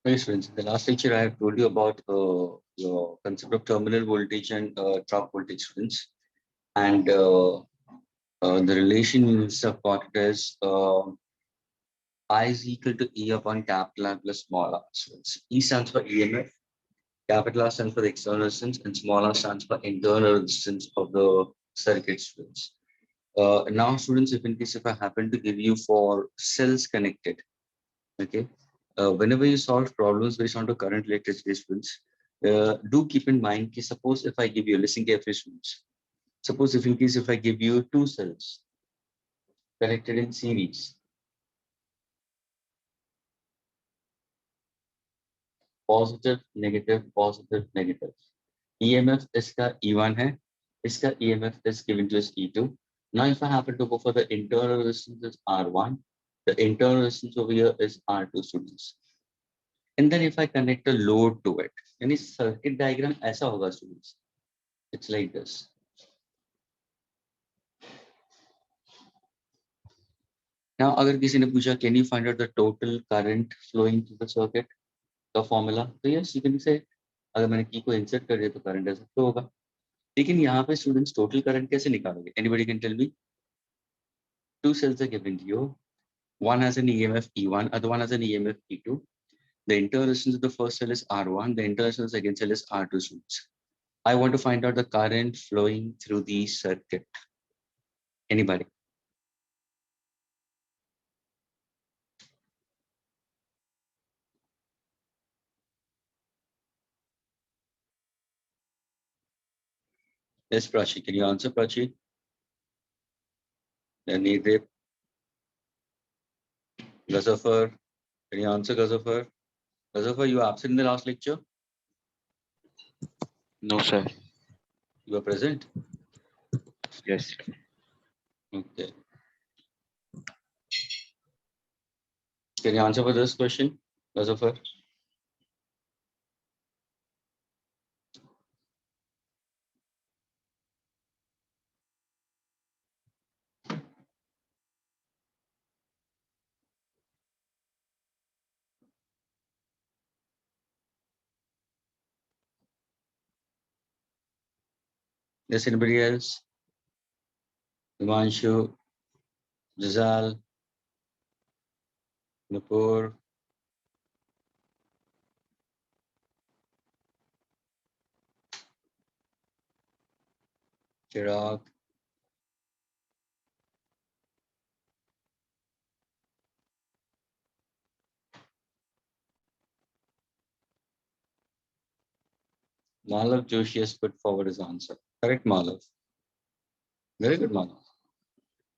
Okay, students, in the last lecture, I have told you about your concept of terminal voltage and drop voltage, students. And the relation you have got it as I is equal to E upon capital R plus small r. Students. E stands for EMF, capital R stands for the external resistance, and small r stands for internal resistance of the circuit, students. Now, students, if in case if I happen to give you for cells connected, okay, whenever you solve problems based on the current electricity, students, do keep in mind कि suppose if I give you, listen carefully, students. Suppose if in case if I give you two cells connected in series, positive, positive, negative. EMF इसका E1 है, इसका EMF is given to us E2. Now if I happen to go for the internal resistance is R1, the internal resistance over here is R2, students. And then if I connect a load to it, यानी circuit diagram ऐसा होगा, students. It's like this. Now, अगर किसी ने पूछा, can you find out the total current flowing through the circuit? The formula. तो yes, you can say, अगर मैंने की को insert कर दिया तो current ऐसा flow होगा. लेकिन यहाँ पे students total current कैसे निकालोगे? Anybody can tell me? Two cells are given to you. One has an EMF E1, other one has an EMF E2. The internal resistance of the first cell is R1. The internal resistance of the second cell is R2, students. I want to find out the current flowing through the circuit. Anybody? Yes, Prachi. Can you answer, Prachi? Nidip, Gazafar. Can you answer, Gazafar? Gazafar, you were absent in the last lecture? No, sir. You were present? Yes. Okay. Can you answer for this question, Gazafar? Yes, anybody else? Himanshu, Jazal, Nupur. Chirag. Malav Joshi has put forward his answer. Correct, Malav. Very good, Malav.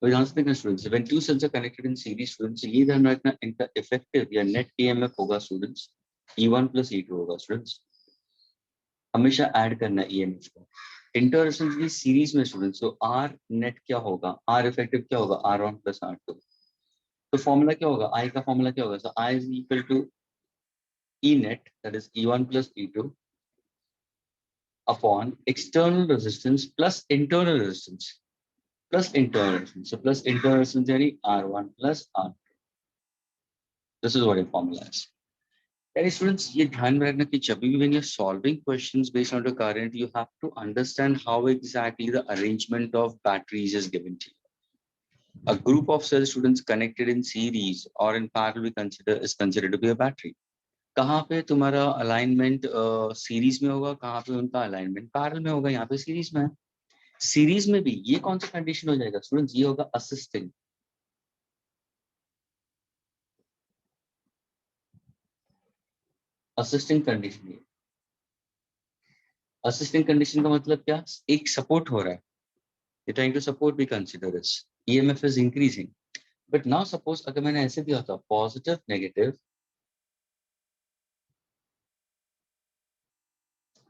तो यहाँ से देखना students, when two cells are connected in series, students, ये ध्यान रखना, इनका effective या net EMF होगा स्टूडेंट्स E1 plus E2 होगा स्टूडेंट्स. हमेशा ऐड करना है EMF को. इंटरसेक्शन की सीरीज में स्टूडेंट्स, तो R net क्या होगा, R effective क्या होगा, R1 plus R2. तो फॉर्मूला क्या होगा, I का फॉर्मूला क्या होगा, so I is equal to E net, that is E1 plus E2 upon external resistance plus internal resistance. Plus internal resistance. So plus internal resistance यानी R1 plus R2. This is what your formula is. Any students, ये ध्यान में रखना कि जब भी when you're solving questions based on the current, you have to understand how exactly the arrangement of batteries is given to you. A group of cell students connected in series or in parallel we consider is considered to be a battery. कहाँ पे तुम्हारा alignment series में होगा, कहाँ पे उनका alignment parallel में होगा, यहाँ पे series में है. Series में भी ये कौन सा condition हो जाएगा students, ये होगा assisting. Assisting condition ये. Assisting condition का मतलब क्या, एक support हो रहा है. You're trying to support, we consider this. EMF is increasing. But now suppose अगर मैंने ऐसे दिया था positive, negative,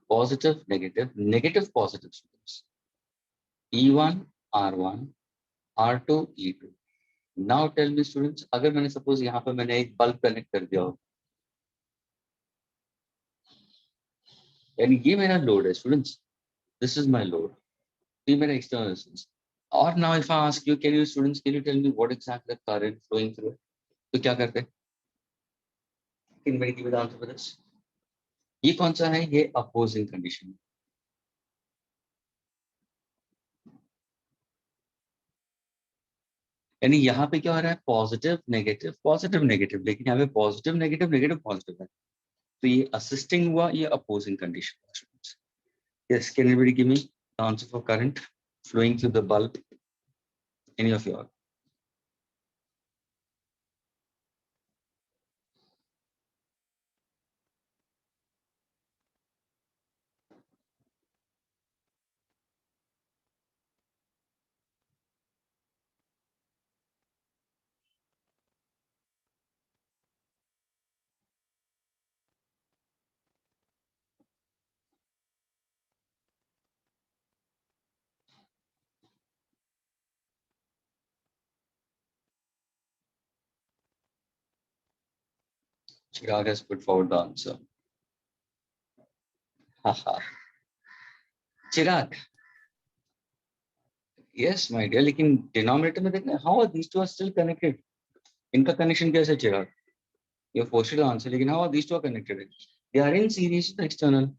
positive, negative, negative, positive students. E1, R1, R2, E2. Now tell me students, अगर मैंने suppose यहाँ पर मैंने एक bulb connect कर दिया हो, यानी ये मेरा load है students. This is my load. ये मेरा external resistance. Or now if I ask you, can you students, can you tell me what exactly the current flowing through it? तो क्या करते हैं? Can anybody give the answer for this? ये कौन सा है? ये अपोजिंग कंडीशन। यानी यहाँ पे क्या हो रहा है? पॉजिटिव नेगेटिव, लेकिन यहाँ पे पॉजिटिव नेगेटिव पॉजिटिव है, तो ये असिस्टिंग हुआ, ये opposing condition. Yes, can anybody give me the answer for current flowing through the bulb? Any of you? Chirag has put forward the answer. Haha. Chirag. Yes, my dear. लेकिन denominator में देखना, how are these two are still connected? इनका connection कैसे है चिराग? You forced the answer, लेकिन how are these two are connected? They are in series to external.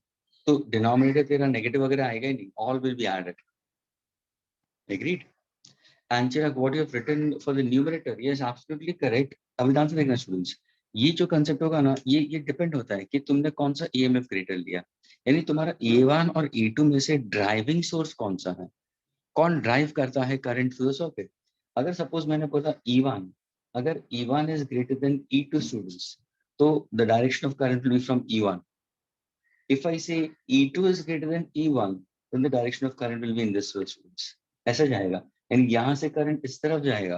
तो denominator तेरा negative वगैरह आएगा ही नहीं. All will be added. Agreed? And Chirag, what you have written for the numerator, yes, absolutely correct. अभी ध्यान से देखना students. ये जो concept होगा ना, ये depend होता है कि तुमने कौन सा EMF creator लिया. यानी तुम्हारा A1 और A2 में से ड्राइविंग सोर्स कौन सा है, कौन ड्राइव करता है करंट थ्रू द सॉकेट। अगर सपोज मैंने बोला E1, अगर E1 is greater than E2 students, तो the direction of current will be from E1। If I say E2 is greater than E1, then the direction of current will be in this way students. ऐसा जाएगा, यानी यहाँ से current इस तरफ जाएगा।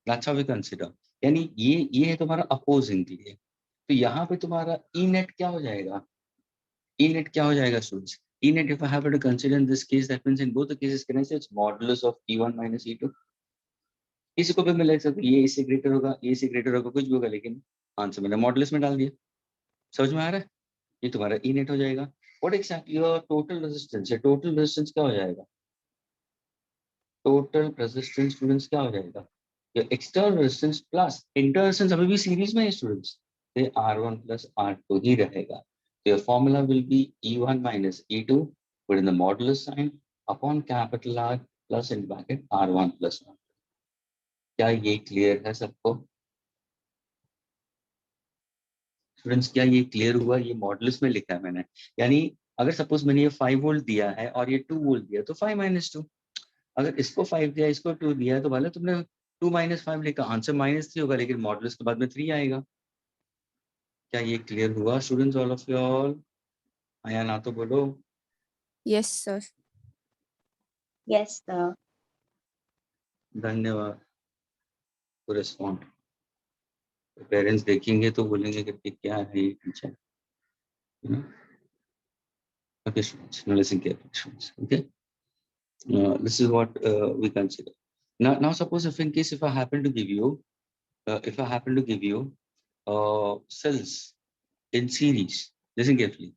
That's how we consider. यानी ये है तुम्हारा अपोजिंग के लिए। तो यहाँ पे तुम्हारा ई नेट क्या हो जाएगा? ई नेट क्या हो जाएगा students? E net, if I have to consider in this case, that means in both the cases, can I say it's modulus of E1 minus E2? इसी को भी मैं लिख सकता हूँ, ये इससे ग्रेटर होगा, ये इससे ग्रेटर होगा, कुछ भी होगा, लेकिन आंसर मैंने मॉडुलस में डाल दिया। समझ में आ रहा है? ये तुम्हारा ई नेट हो जाएगा। What exactly your total resistance है? टोटल रेजिस्टेंस क्या हो जाएगा? टोटल रेजिस्टेंस स्टूडेंट्स क्या हो जाएगा? External resistance plus internal resistance अभी भी सीरीज में है स्टूडेंट्स, तो R1 प्लस R2 ही रहेगा। तो your formula will be E1 minus E2, put in the modulus sign upon capital R plus in bracket R1 plus R2। क्या ये clear है सबको स्टूडेंट्स? क्या ये क्लियर हुआ? ये मॉडुलस में लिखा है मैंने। यानी अगर सपोज मैंने ये 5 वोल्ट दिया है और ये 2 वोल्ट दिया, तो 5 minus 2। अगर इसको 5 दिया, इसको 2 दिया, तो भले तुमने 2 minus 5 लिखा, आंसर -3 होगा, लेकिन मॉडुलस के बाद में 3 आएगा। क्या ये क्लियर हुआ students, all of you all? आया ना तो बोलो। Yes, sir. Yes, sir. धन्यवाद फॉर रिस्पॉन्ड। पेरेंट्स देखेंगे तो बोलेंगे कि क्या है ये teacher. Okay, students, now listen carefully, students. Okay, this is what we consider. Now suppose if I happen to give you, cells in series, listen carefully.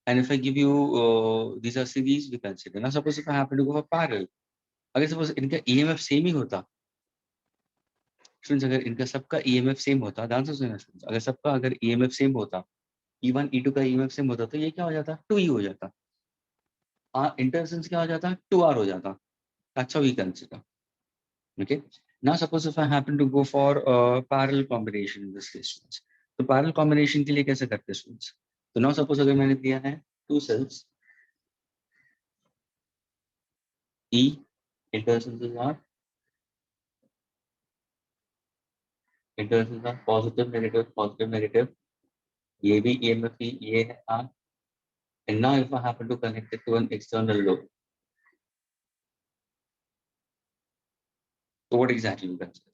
And if I give you these are series, we consider. Now suppose if I happen to go for parallel, अगर suppose इनका EMF same ही होता, students, अगर इनका सबका EMF same होता, ध्यान से सुनना स्टूडेंट्स, अगर सबका अगर EMF सेम होता, E1 E2 का EMF सेम होता, तो ये क्या हो जाता? 2E हो जाता। इंटरसेंस क्या हो जाता? 2R हो जाता। That's how we consider. Okay. Now suppose if I happen to go for parallel combination in this case, students. तो parallel combination के लिए कैसे करते हैं students? तो now suppose अगर मैंने दिया है 2 cells, E intersenses are positive negative, ये भी EMF ही ये है R, and now if I happen to connect it to an external load, so what exactly we consider?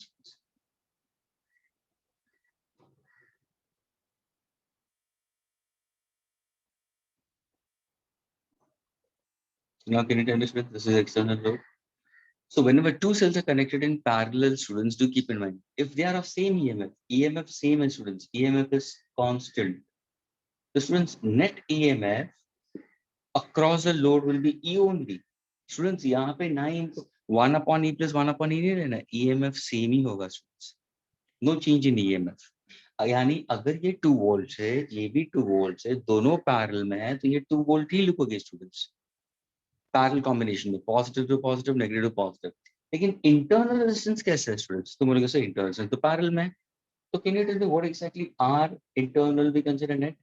Now can you tell me, this is external load. So whenever two cells are connected in parallel, students, do keep in mind, if they are of same EMF same as students, EMF is constant. The students net EMF across the load will be E only. Students, यहाँ पे 1 upon E plus 1 upon E नहीं रहना, EMF same ही होगा students. No change in EMF. यानी अगर ये 2 volt है, ये भी 2 वोल्ट है, दोनों पैरेलल में है, तो ये 2 वोल्ट ही लिखोगे स्टूडेंट्स, पैरेलल कॉम्बिनेशन में, positive to positive, negative to positive. लेकिन इंटरनल रेजिस्टेंस कैसे है स्टूडेंट्स? तो बोलोगे सर इंटरनल रेजिस्टेंस तो पैरेलल में है, तो can you tell me what exactly are internal we consider net?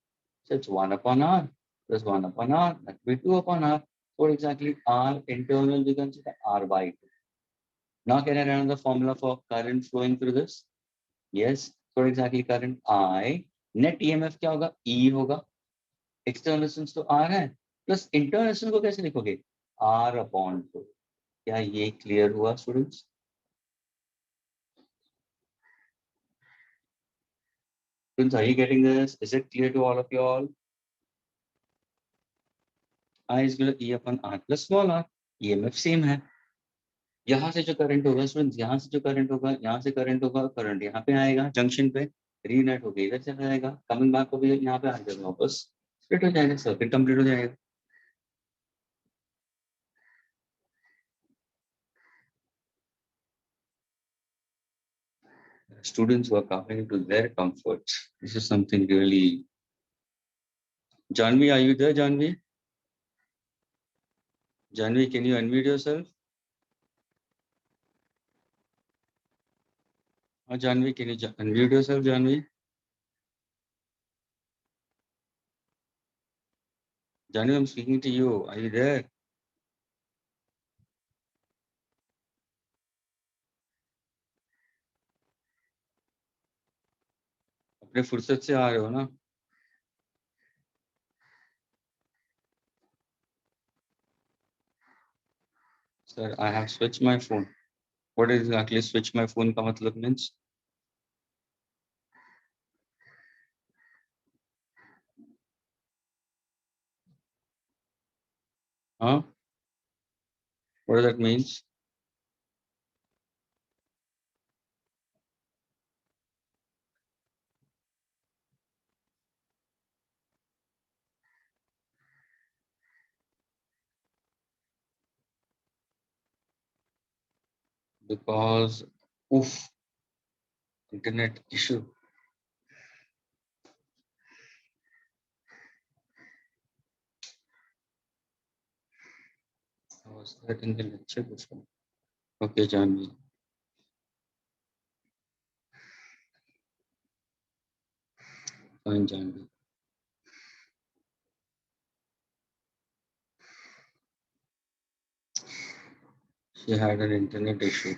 So it's 1 upon r plus 1 upon r, that will be 2 upon r. What exactly r internal we consider r by 2. Now can I run the formula for current flowing through this? Yes. So exactly current I, net EMF क्या होगा? E होगा. External resistance तो R है. Plus internal resistance को कैसे लिखोगे? R upon 2. क्या ये clear हुआ students? Students, are you getting this? Is it clear to all of you all? I is equal to E upon R plus small r. EMF same है. यहाँ से जो करंट होगा स्टूडेंट्स, यहाँ से जो करंट होगा, यहाँ से करंट होगा, करंट यहाँ पे आएगा जंक्शन पे, रीनेट होके इधर चला जाएगा, कमिंग बैक होगी यहाँ पे आ जाएगा वापस, स्प्लिट हो जाएगा, सर्किट कंप्लीट हो जाएगा। Students who are coming to their comfort. This is something really. Janvi, are you there, Janvi? Janvi, can you unmute yourself? Oh, Janvi, can you unmute yourself, Janvi? Janvi, I'm speaking to you. Are you there? अपने फुर्सत से आ रहे हो ना? Sir, I have switched my phone. What is exactly switch my phone का मतलब means? Huh? What does that means? Because, oof, internet issue. I was that in the lecture before. Okay, Janvi. Fine, Janvi. She had an internet issue.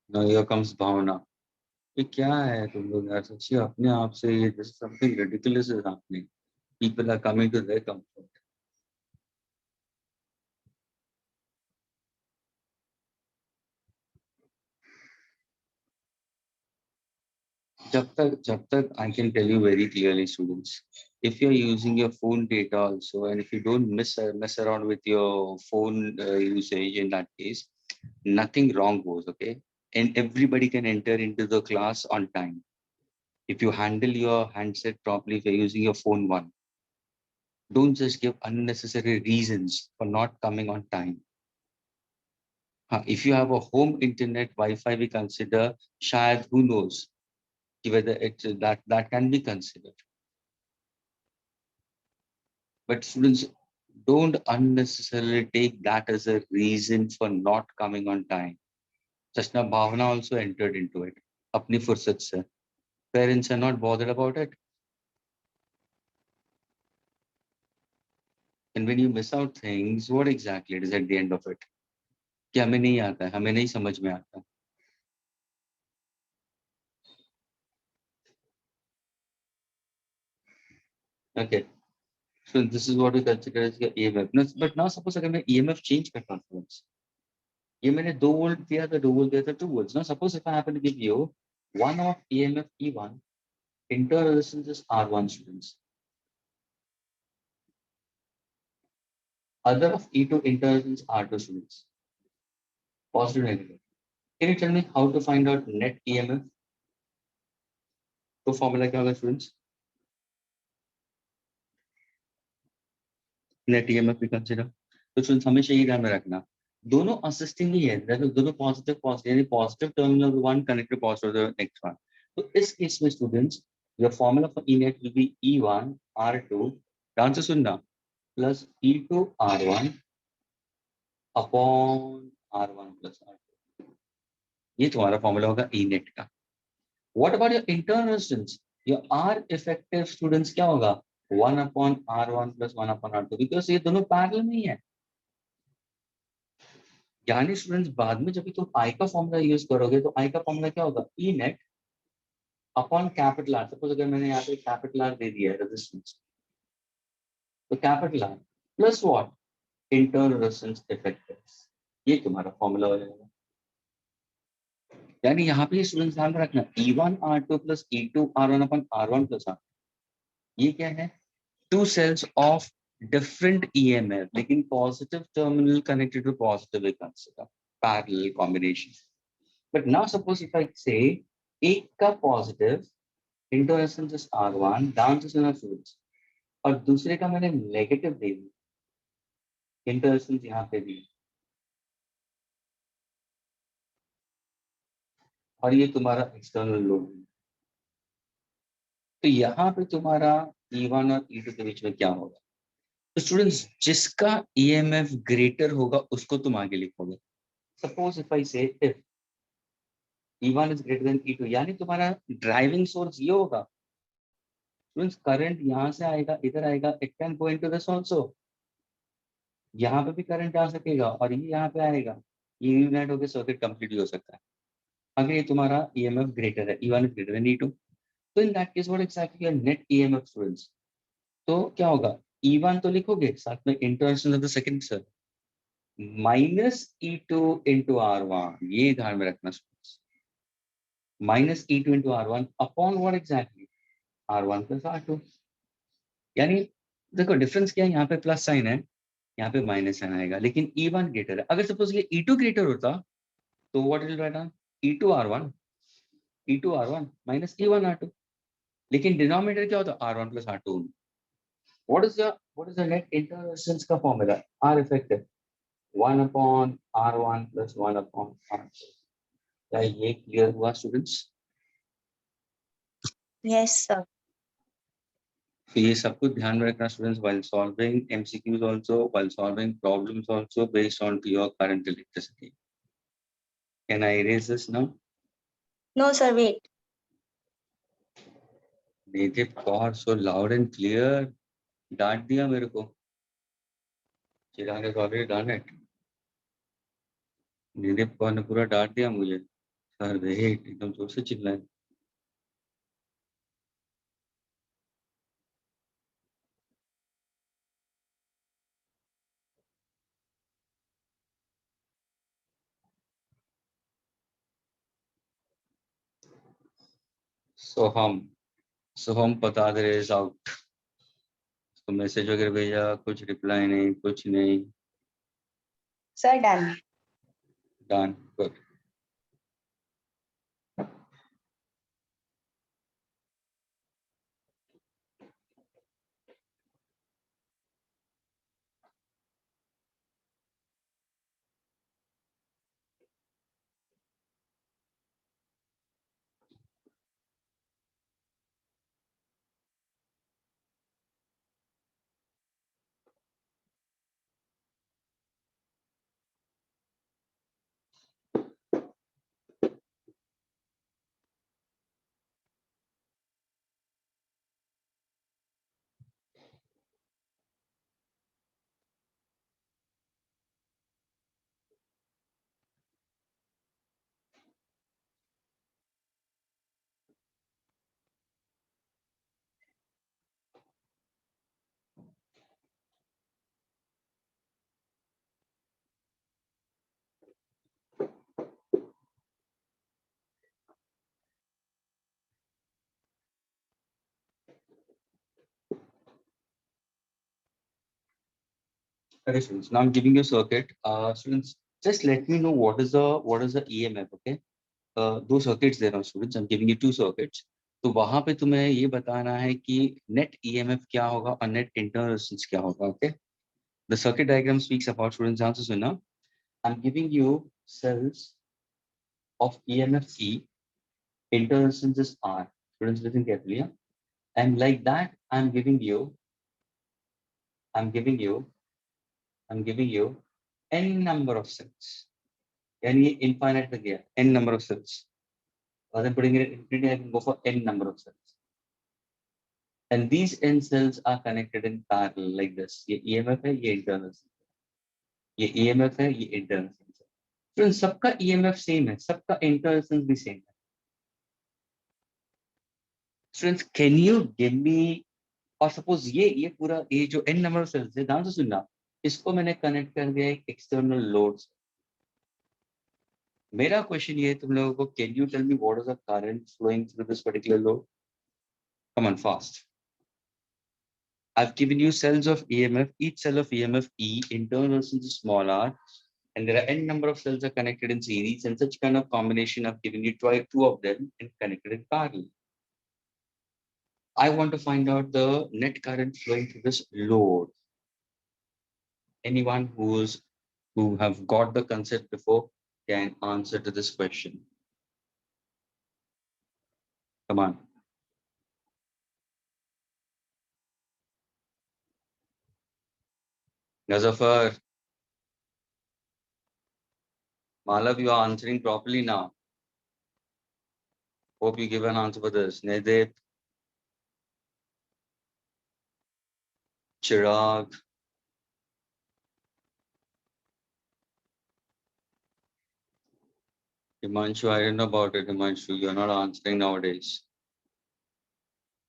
Now here comes Bhavana. ये क्या है तुम लोग यार, सच्ची अपने आप से ये this is something ridiculous is happening. People are coming to their comfort. जब तक I can tell you very clearly, students, if you're using your phone data also, and if you don't mess around with your phone usage in that case, nothing wrong goes, okay? And everybody can enter into the class on time. If you handle your handset properly, if you're using your phone one, don't just give unnecessary reasons for not coming on time. If you have a home internet Wi-Fi, we consider, shayad, who knows whether that can be considered. But students, don't unnecessarily take that as a reason for not coming on time. Just now, Bhavana also entered into it. Apni fursat se. Parents are not bothered about it. And when you miss out things, what exactly it is at the end of it? कि हमें नहीं आता है, हमें नहीं समझ में आता। Okay, so this is what we consider as your EMF. But now suppose अगर मैं EMF change करता हूँ students, ये मैंने 2 वोल्ट दिया था, 2 वोल्ट दिया था, 2 volts. Now suppose if I happen to give you one of EMF E1, internal resistance is R1 students. Other of E2 internal resistance R2 students. Positive, negative. Can you tell me how to find out net EMF? तो formula क्या होगा students? Net EMF we consider. तो students हमेशा ये ध्यान में रखना, दोनों असिस्टिंग ही है, दोनों पॉजिटिव पॉजिटिव, यानी positive terminal one connected positive the next one. तो इस केस में students your formula for E net will be E1 R2, ध्यान से सुनना, plus E2 R1 upon R1 plus R2। ये तुम्हारा फॉर्मूला होगा ई नेट का। What about your internal students, your are effective students क्या होगा, 1 upon R1 plus 1 upon R2, because ये दोनों पैरेलल में ही है। यानी स्टूडेंट्स बाद में जब भी तुम आई का फॉर्मूला यूज करोगे तो आई का फॉर्मूला क्या होगा, E net upon capital R. Suppose अगर मैंने यहाँ पे कैपिटल आर दे दिया है रेजिस्टेंस, तो capital R plus what, internal resistance effective, ये तुम्हारा फॉर्मूला हो जाएगा। यानी यहाँ पे स्टूडेंट्स ध्यान में रखना, E1 R2 plus E2 R1 upon R1 plus R, ये क्या है, two cells of different EMF लेकिन positive terminal connected to positive, parallel combination. But now suppose if I say एक का positive internal resistance R1 down to students, और दूसरे का मैंने नेगेटिव दे दी, इंटरनल रेजिस्टेंस यहाँ पे दी, और ये तुम्हारा एक्सटर्नल लोड है। तो यहाँ पे तुम्हारा E1 और E2 के बीच में क्या होगा, तो स्टूडेंट्स जिसका EMF ग्रेटर होगा उसको तुम आगे लिखोगे। सपोज इफ आई से if E1 is greater than E2, यानी तुम्हारा ड्राइविंग सोर्स ये होगा, स्टूडेंट्स करंट यहाँ से आएगा, इधर आएगा, it can go into this also, यहाँ पे भी करंट आ सकेगा और ये यहाँ पे आएगा, ये यूनाइट होकर सर्किट कंप्लीट हो सकता है अगर ये तुम्हारा EMF ग्रेटर है, E1 is greater than E2। तो इन that case what actually your net EMF students, तो क्या होगा, E1 तो लिखोगे साथ में internal of the second sir minus E2 into R1, ये ध्यान में रखना students, minus E2 into R1 upon what actually R1 plus R2। यानी देखो डिफरेंस क्या है, यहाँ पे प्लस साइन है, यहाँ पे माइनस साइन आएगा, लेकिन E1 ग्रेटर है। अगर सपोज ये E2 ग्रेटर होता तो what will write on, E2 R1 minus E1 R2, लेकिन डिनोमिनेटर क्या होता, R1 plus R2। What is the net internal resistance का formula, R effective 1 upon R1 plus 1 upon R2। क्या ये क्लियर हुआ स्टूडेंट्स? Yes, sir. तो ये सब कुछ ध्यान में रखना students, while solving MCQs also, while solving problems also based on to your current electricity. Can I erase this now? No, sir, wait. Native God, so loud and clear. डांट दिया मेरे को, चिराग has already done it. निधिप Kaur ने पूरा डांट दिया मुझे, sir wait, एकदम जोर से चिल्लाए। सोहम पता दे इज आउट, तो मैसेज वगैरह भेजा, कुछ रिप्लाई नहीं, कुछ नहीं। Sir, done. Done, good. Okay, students, now I'm giving you a circuit. Students, just let me know what is the EMF, okay? दो circuits दे रहा हूँ students, I'm giving you two circuits. तो वहां पे तुम्हें ये बताना है कि net EMF क्या होगा और net internal resistance क्या होगा, okay? The circuit diagram speaks about, students ध्यान से सुनना, I'm giving you cells of EMF E, internal resistance is R. Students listen carefully. Yeah? And like that, I'm giving you n number of cells. And infinite again, n number of cells. Rather than putting it in infinity, I can go for n number of cells. And these n cells are connected in parallel like this. ये EMF है, ये internal cells. ये EMF है, ये internal cells. तो इन सबका EMF same है, सबका internal cells भी सेम है. Students, can you give me, और suppose ये पूरा ये जो n number of cells है, ध्यान से सुनना, इसको मैंने connect कर दिया एक external load से. मेरा question ये है तुम लोगों को, can you tell me what is the current flowing through this particular load? Come on, fast. I've given you cells of EMF, each cell of EMF E, internal resistance is small r, and there are n number of cells are connected in series, and such kind of combination I've given you two of them and connected in parallel. I want to find out the net current flowing through this load. Anyone who have got the concept before can answer to this question. Come on. Nazafar, Malav, you are answering properly now. Hope you give an answer for this. Nedip, Chirag, Himanshu, I don't know about it, Himanshu. You're not answering nowadays.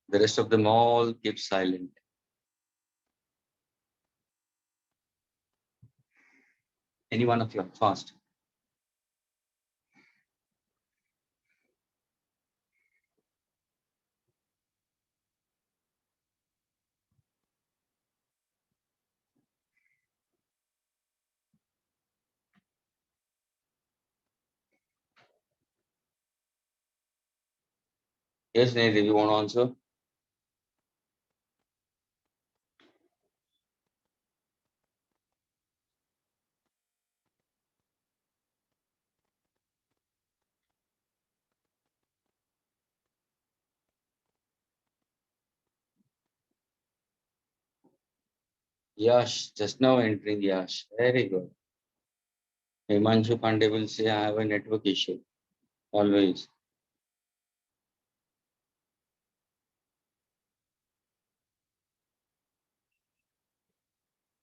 The rest of them all keep silent. Any one of you, fast. Yes, Nadev, you want to answer? Yash, just now entering Yash. Very good. Himanshu Pandey will say, I have a network issue. Always.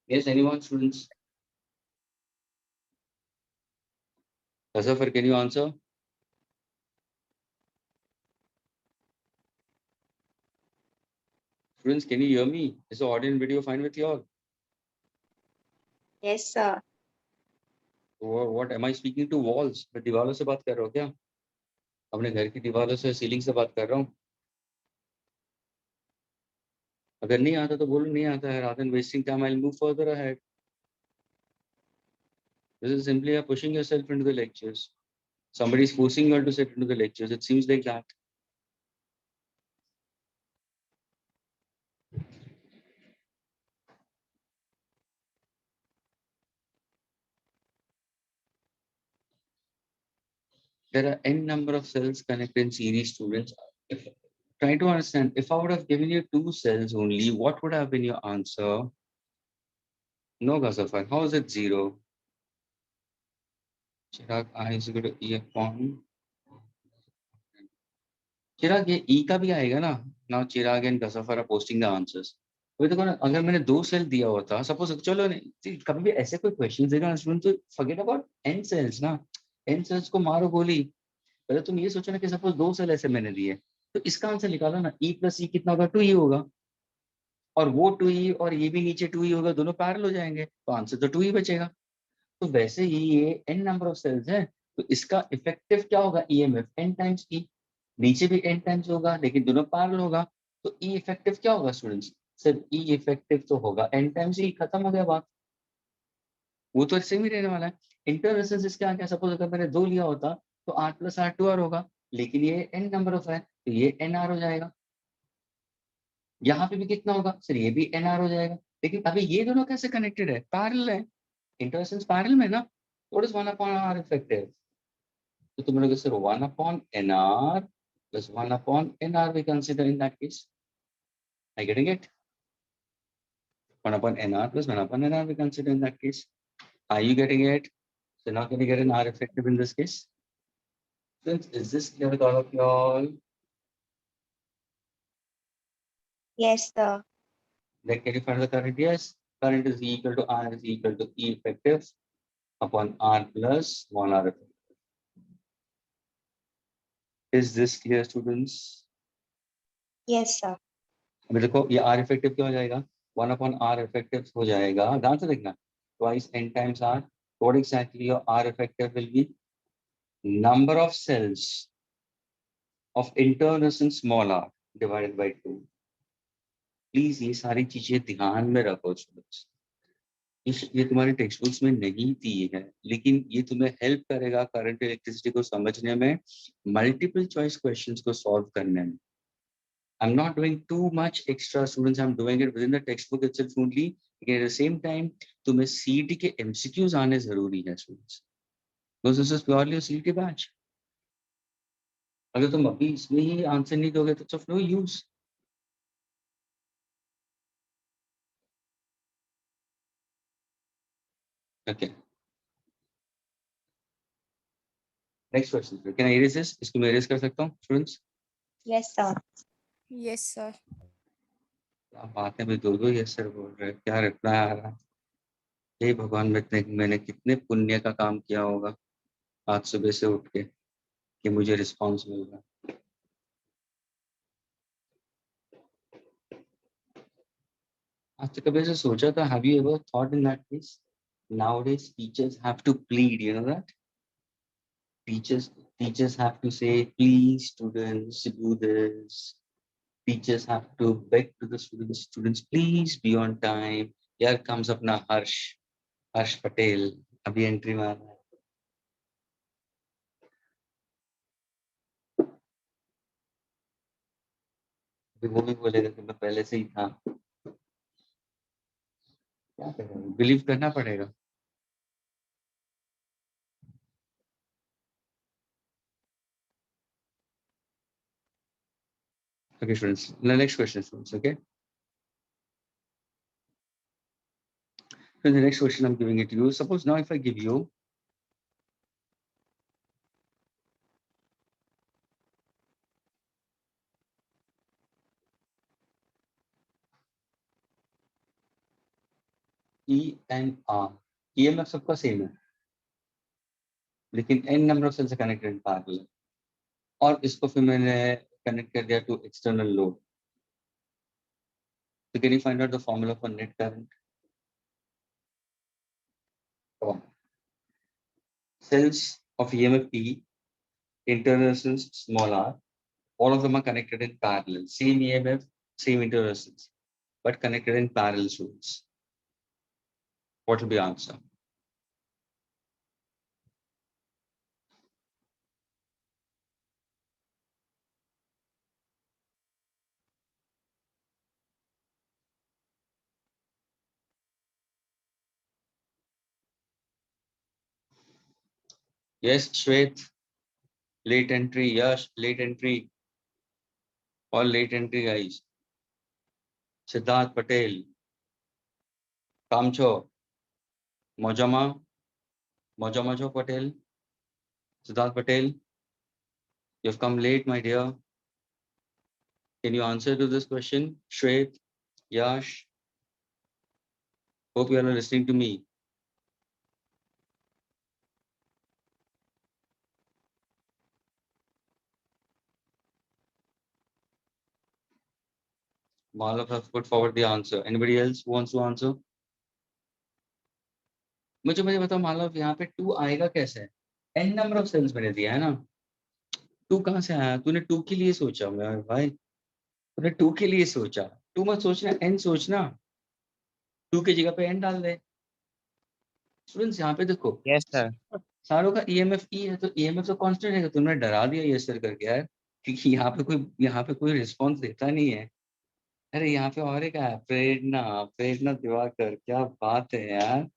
Yes, anyone, students? Asafar, can you answer? Students, can you hear me? Is the audio and video fine with you all? Yes, sir. What am I speaking to walls? मैं दीवारों से बात कर रहा हूँ क्या? अपने घर की दीवारों से सीलिंग से बात कर रहा हूँ. अगर नहीं आता तो बोलो नहीं आता है. Rather than wasting time, I'll move further ahead. This is simply a pushing yourself into the lectures. Somebody is forcing you all to sit into the lectures. It seems like that. There are n number of cells connected in series, students. Try to understand, if I would have given you 2 cells only, what would have been your answer? No, Ghazafar. How is it 0? Chirag, I is equal to E upon. Chirag, ये E का भी आएगा ना? Now Chirag and Ghazafar are posting the answers. अभी तक अगर मैंने 2 cell दिया होता, सपोज चलो नहीं, कभी भी ऐसे कोई क्वेश्चन देगा स्टूडेंट तो फॉरगेट अबाउट n सेल्स ना. n सेल्स को मारो गोली. पहले तुम ये सोचो ना कि सपोज 2 सेल ऐसे मैंने दिए, तो इसका आंसर निकालो ना. E प्लस E कितना होगा? 2E होगा. और वो 2E और ये भी नीचे 2E होगा, दोनों पैरेलल हो जाएंगे, तो आंसर तो 2E बचेगा. तो वैसे ही ये n नंबर ऑफ सेल्स है, तो इसका इफेक्टिव क्या होगा? EMF n times E. नीचे भी n टाइम्स होगा, लेकिन दोनों पैरेलल होगा, तो E इफेक्टिव क्या होगा स्टूडेंट्स? सर E इफेक्टिव तो होगा n टाइम्स E. खत्म हो गया बात. वो तो सेम ही रहने वाला है. इंटर रेजिस्टेंस इसका क्या? सपोज अगर मैंने 2 लिया होता तो R प्लस R 2R होगा, लेकिन ये n नंबर ऑफ है तो ये NR हो जाएगा. यहाँ पे भी कितना होगा? सर ये भी NR हो जाएगा. लेकिन अभी ये दोनों कैसे कनेक्टेड है? पैरेलल है. इंटर रेजिस्टेंस पैरेलल में ना, What is 1 upon R effective? So तुम लोग सिर्फ 1 upon NR plus 1 upon NR we consider in that case. Are you getting it? 1 upon NR plus 1 upon NR we consider in that case. Are you getting it? So now can you get an R effective in this case? Friends, is this clear with all of y'all? Yes, sir. Then can you find the current? Yes. Current is equal to R is equal to E effective upon R plus 1 R effective. Is this clear, students? Yes, sir. अभी देखो ये R effective क्या हो जाएगा? 1 upon R effective हो जाएगा. ध्यान से देखना. Twice n times R. What exactly your R effective will be? Number of cells of internal resistance small r divided by 2. Please ये सारी चीजें ध्यान में रखो students. ये तुम्हारे टेक्स्ट बुक्स में नहीं दी है, लेकिन ये तुम्हें हेल्प करेगा करंट इलेक्ट्रिसिटी को समझने में, मल्टीपल चॉइस क्वेश्चंस को सॉल्व करने में. I'm not doing too much extra students. I'm doing it within the textbook itself only. Again, at the same time, तुम्हें CET के MCQs आने जरूरी है students. Because this is purely a CET batch. अगर तुम अभी इसमें ही आंसर नहीं दोगे तो it's of no use. Okay. Next question. Can I erase this? इसको मैं erase कर सकता हूँ students? Yes, sir. Yes, sir. क्या बात है, मैं दो यस सर बोल रहे हैं, क्या रिप्लाई आ रहा है? हे भगवान, मैंने कितने पुण्य का काम किया होगा आज सुबह से उठ के कि मुझे रिस्पांस मिल रहा है. आज तो कभी ऐसे सोचा था? Have you ever thought in that case? Nowadays teachers have to plead, you know that? Teachers have to say, please students do this. Teachers have to beg to the students, please be on time. Here comes अपना हर्ष पटेल अभी entry मार रहा है. अभी वो भी बोलेगा कि मैं पहले से ही था. क्या करें, बिलीव करना पड़ेगा. Okay, students. The next question, students. Okay. So the next question I'm giving it to you. Suppose now if I give you E and R. EMF सबका सेम है, लेकिन n number of cells connected in parallel. और इसको फिर मैंने connect कर दिया to external load. So can you find out the formula for net current? Cells of EMF E, internal resistance small r, all of them are connected in parallel. Same EMF, same internal resistance, but connected in parallel students. What will be the answer? Yes, Shwet, late entry. Yash, late entry. All late entry guys. Siddharth Patel, Kamcho, Mojama Patel, Siddharth Patel. You've come late, my dear. Can you answer to this question? Shwet, Yash. Hope you are listening to me. Malav have put forward the answer. Anybody else who wants to answer? मुझे बताओ मालव, यहाँ पे 2 आएगा कैसे? n number of sales मैंने दिया है ना. 2 कहाँ से आया? तूने 2 के लिए सोचा मेरे भाई, तूने 2 के लिए सोचा. 2 मत सोचना, n सोचना. 2 की जगह पे n डाल दे. स्टूडेंट्स यहाँ पे देखो, Yes, sir. सारों का EMF E है तो EMF तो कांस्टेंट रहेगा. तुमने डरा दिया ये सर करके यार, क्योंकि यहाँ पे कोई रिस्पांस देता नहीं है. अरे यहाँ पे और एक है, प्रेरणा दिवाकर. क्या बात है यार,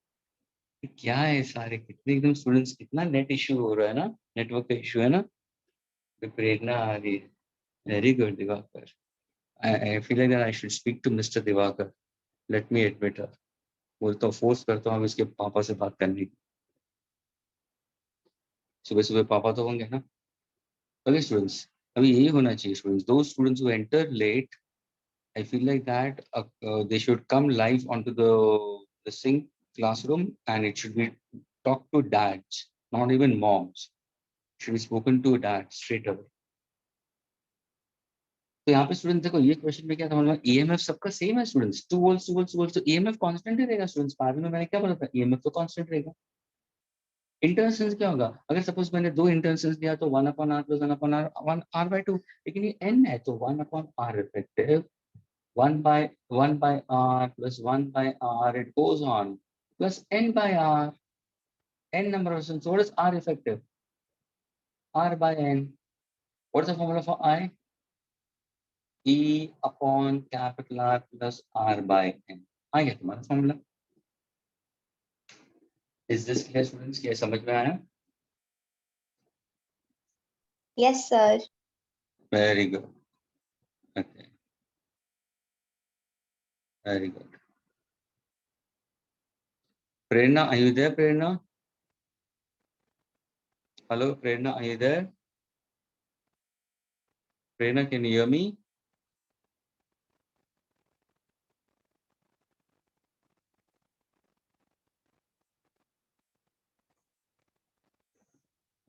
क्या है सारे कितने एकदम स्टूडेंट्स, कितना नेट इशू हो रहा है ना, नेटवर्क का इशू है ना। तो प्रेरणा आ रही है, very good Diwakar. I feel like that I should speak to mister Diwakar, let me admit her. बोलता हूँ, फोर्स करता हूँ अब इसके पापा से बात करने की। सुबह सुबह पापा तो होंगे ना। ओके स्टूडेंट्स, अभी यही होना चाहिए स्टूडेंट्स, दो students who enter late, I feel like that they should come live onto the sync classroom, and it should be talk to dads, not even moms. Should be spoken to dad straight away. तो यहाँ पे student देखो, ये question में क्या समझ में, EMF सबका सेम है स्टूडेंट्स, 2 वोल्ट्स 2 वोल्ट्स 2 वोल्ट्स, तो ईएमएफ कांस्टेंट ही रहेगा स्टूडेंट्स। बाद में मैंने क्या बोला था, ईएमएफ तो कांस्टेंट रहेगा। इंटरसेंस क्या होगा, अगर सपोज मैंने दो इंटरसेंस दिया तो 1/r + 1/r 1r/2, लेकिन ये n है तो 1/r effective, 1/r plus 1/r, it goes on, plus n/r, n number of resistance. So what is R effective? R/n. What is the formula for I? E upon capital R plus R/n. I get my formula. Is this clear, students? क्या समझ में आया? Yes, sir. Very good. Okay. Very good. Prerna, are you there, Prerna? Hello, Prerna, are you there? Prerna, can you hear me?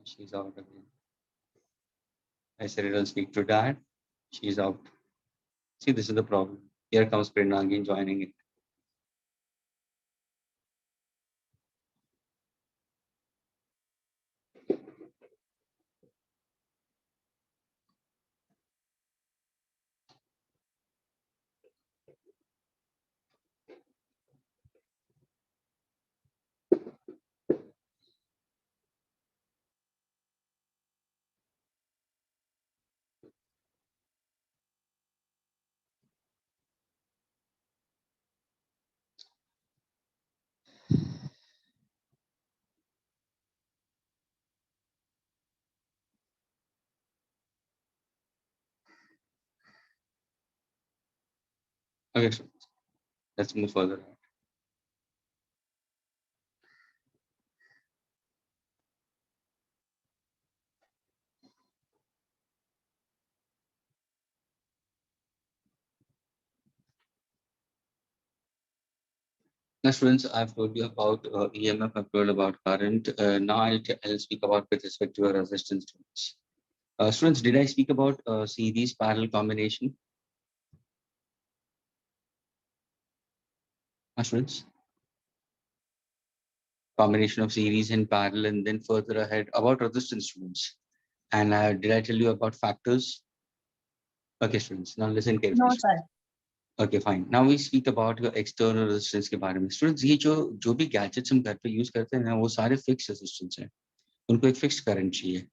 She's out again. I said it'll speak to dad. She's out. See, this is the problem. Here comes Prerna again joining it. Okay, so let's move further. Now, students, I've told you about EMF, I've told about current. Now I'll speak about with respect to resistance students. Students, did I speak about series parallel combination? Students, combination of series and parallel, and then further ahead about resistance students. And did I tell you about factors? Okay, students, now listen carefully. No, sir. Okay, fine. Now we speak about your external resistance के बारे में. Students, ये जो भी gadgets हम घर पे use करते हैं ना, वो सारे fixed resistance हैं. उनको एक fixed current चाहिए.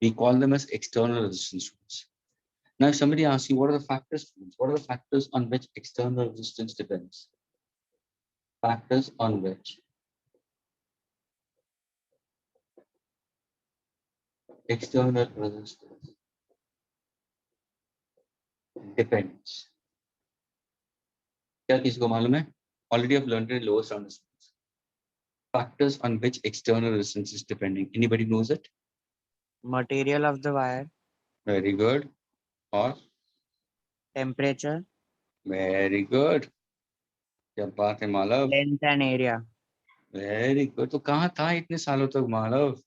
We call them as external resistance students. Now, if somebody asks you, what are the factors, students? What are the factors on which external resistance depends? Factors on which external resistance depends. क्या किसी को मालूम है? Already I've learned it in lower standard students. Factors on which external resistance is depending. Anybody knows it? Material of the wire, Very good. Or temperature, very good. क्या बात है Malav? length and area. Very good. तो कहाँ था इतने सालों तक Malav?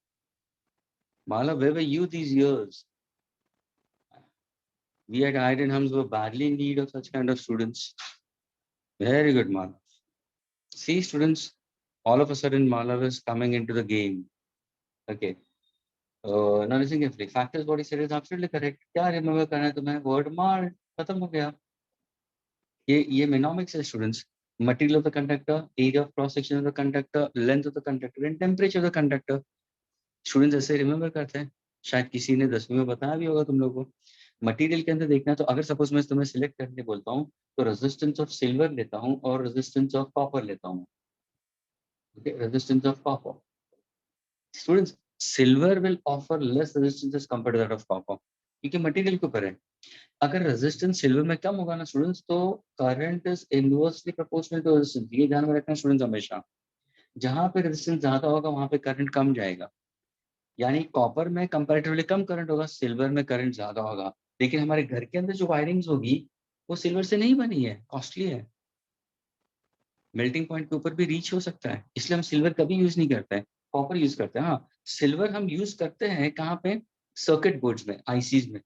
Malav, where were you these years? We at Iron Hums were badly in need of such kind of students. Very good, Malav. See, students, all of a sudden Malav is coming into the game. Okay. Now listen carefully. Factors what he said is absolutely correct. क्या remember करना है तुम्हें? Word मार खत्म हो गया. ये mnemonics है students. Material of the conductor, area of cross section of the conductor, length of the conductor, and temperature of the conductor. Students ऐसे remember करते हैं. शायद किसी ने 10वीं में बताया भी होगा तुम लोगों को. मटेरियल के अंदर देखना है तो अगर सपोज मैं तुम्हें सिलेक्ट करने बोलता हूँ तो रेजिस्टेंस ऑफ सिल्वर लेता हूँ और रेजिस्टेंस ऑफ कॉपर लेता हूँ. Okay, resistance of copper. Students, silver will offer less resistance as compared to that of copper, क्योंकि मटेरियल के ऊपर है. अगर रेजिस्टेंस सिल्वर में कम होगा ना स्टूडेंट्स, तो current is inversely proportional to resistance. ये ध्यान में रखना स्टूडेंट्स हमेशा. जहां पे रेजिस्टेंस ज्यादा होगा वहां पे करंट कम जाएगा. यानी कॉपर में कंपैरेटिवली कम करंट होगा, सिल्वर में करंट ज्यादा होगा. लेकिन हमारे घर के अंदर जो वायरिंग्स होगी वो सिल्वर से नहीं बनी है, कॉस्टली है. मेल्टिंग पॉइंट के ऊपर भी रीच हो सकता है, इसलिए हम सिल्वर कभी यूज नहीं करते हैं, कॉपर यूज करते हैं. हाँ, सिल्वर हम यूज करते हैं कहाँ पे? सर्किट बोर्ड्स में, आईसीज में,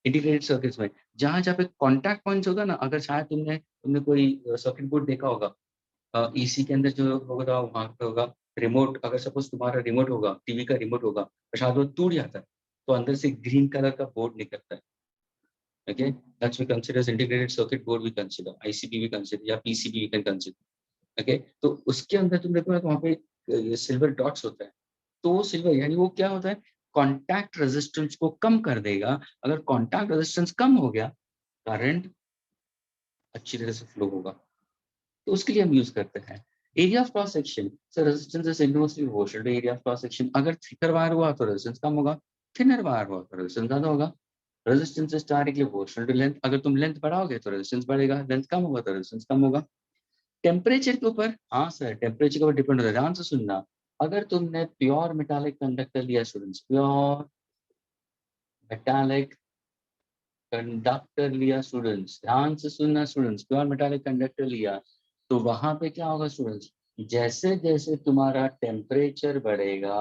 इंटीग्रेटेड सर्किट्स में. जहाँ जहाँ पे कॉन्टैक्ट पॉइंट्स होगा ना, अगर शायद तुमने कोई सर्किट बोर्ड देखा होगा, ईसी के अंदर जो होगा वहां पे होगा रिमोट. अगर सपोज तुम्हारा रिमोट होगा, टीवी का रिमोट होगा, और शायद वो टूट जाता है, तो अंदर से ग्रीन कलर का बोर्ड निकलता है. Okay, that's we consider as integrated circuit board. We consider ICB, we consider या PCB we can consider. Okay, तो उसके अंदर तुम देखो ना, तो वहाँ पे सिल्वर डॉट्स होता है. तो सिल्वर यानी वो क्या होता है? कॉन्टैक्ट रेजिस्टेंस को कम कर देगा. अगर कॉन्टैक्ट रेजिस्टेंस कम हो गया, करंट अच्छी तरह से फ्लो होगा. तो उसके लिए हम यूज करते हैं area of cross section. Sir resistance is inversely proportional to area of cross section. अगर थिकर वायर हुआ तो रेजिस्टेंस कम होगा, थिनर वायर हुआ तो रेजिस्टेंस ज्यादा होगा. Resistance is directly proportional to length. अगर तुम लेंथ बढ़ाओगे तो रेजिस्टेंस बढ़ेगा, लेंथ कम होगा तो रेजिस्टेंस कम होगा. टेम्परेचर के ऊपर, हाँ सर, टेम्परेचर के ऊपर डिपेंड होता है. ध्यान से सुनना, अगर तुमने प्योर मेटालिक कंडक्टर लिया स्टूडेंट्स, प्योर मेटालिक कंडक्टर लिया स्टूडेंट्स, ध्यान से सुनना स्टूडेंट्स, प्योर मेटालिक कंडक्टर लिया, तो वहां पे क्या होगा स्टूडेंट्स? जैसे जैसे तुम्हारा टेम्परेचर बढ़ेगा,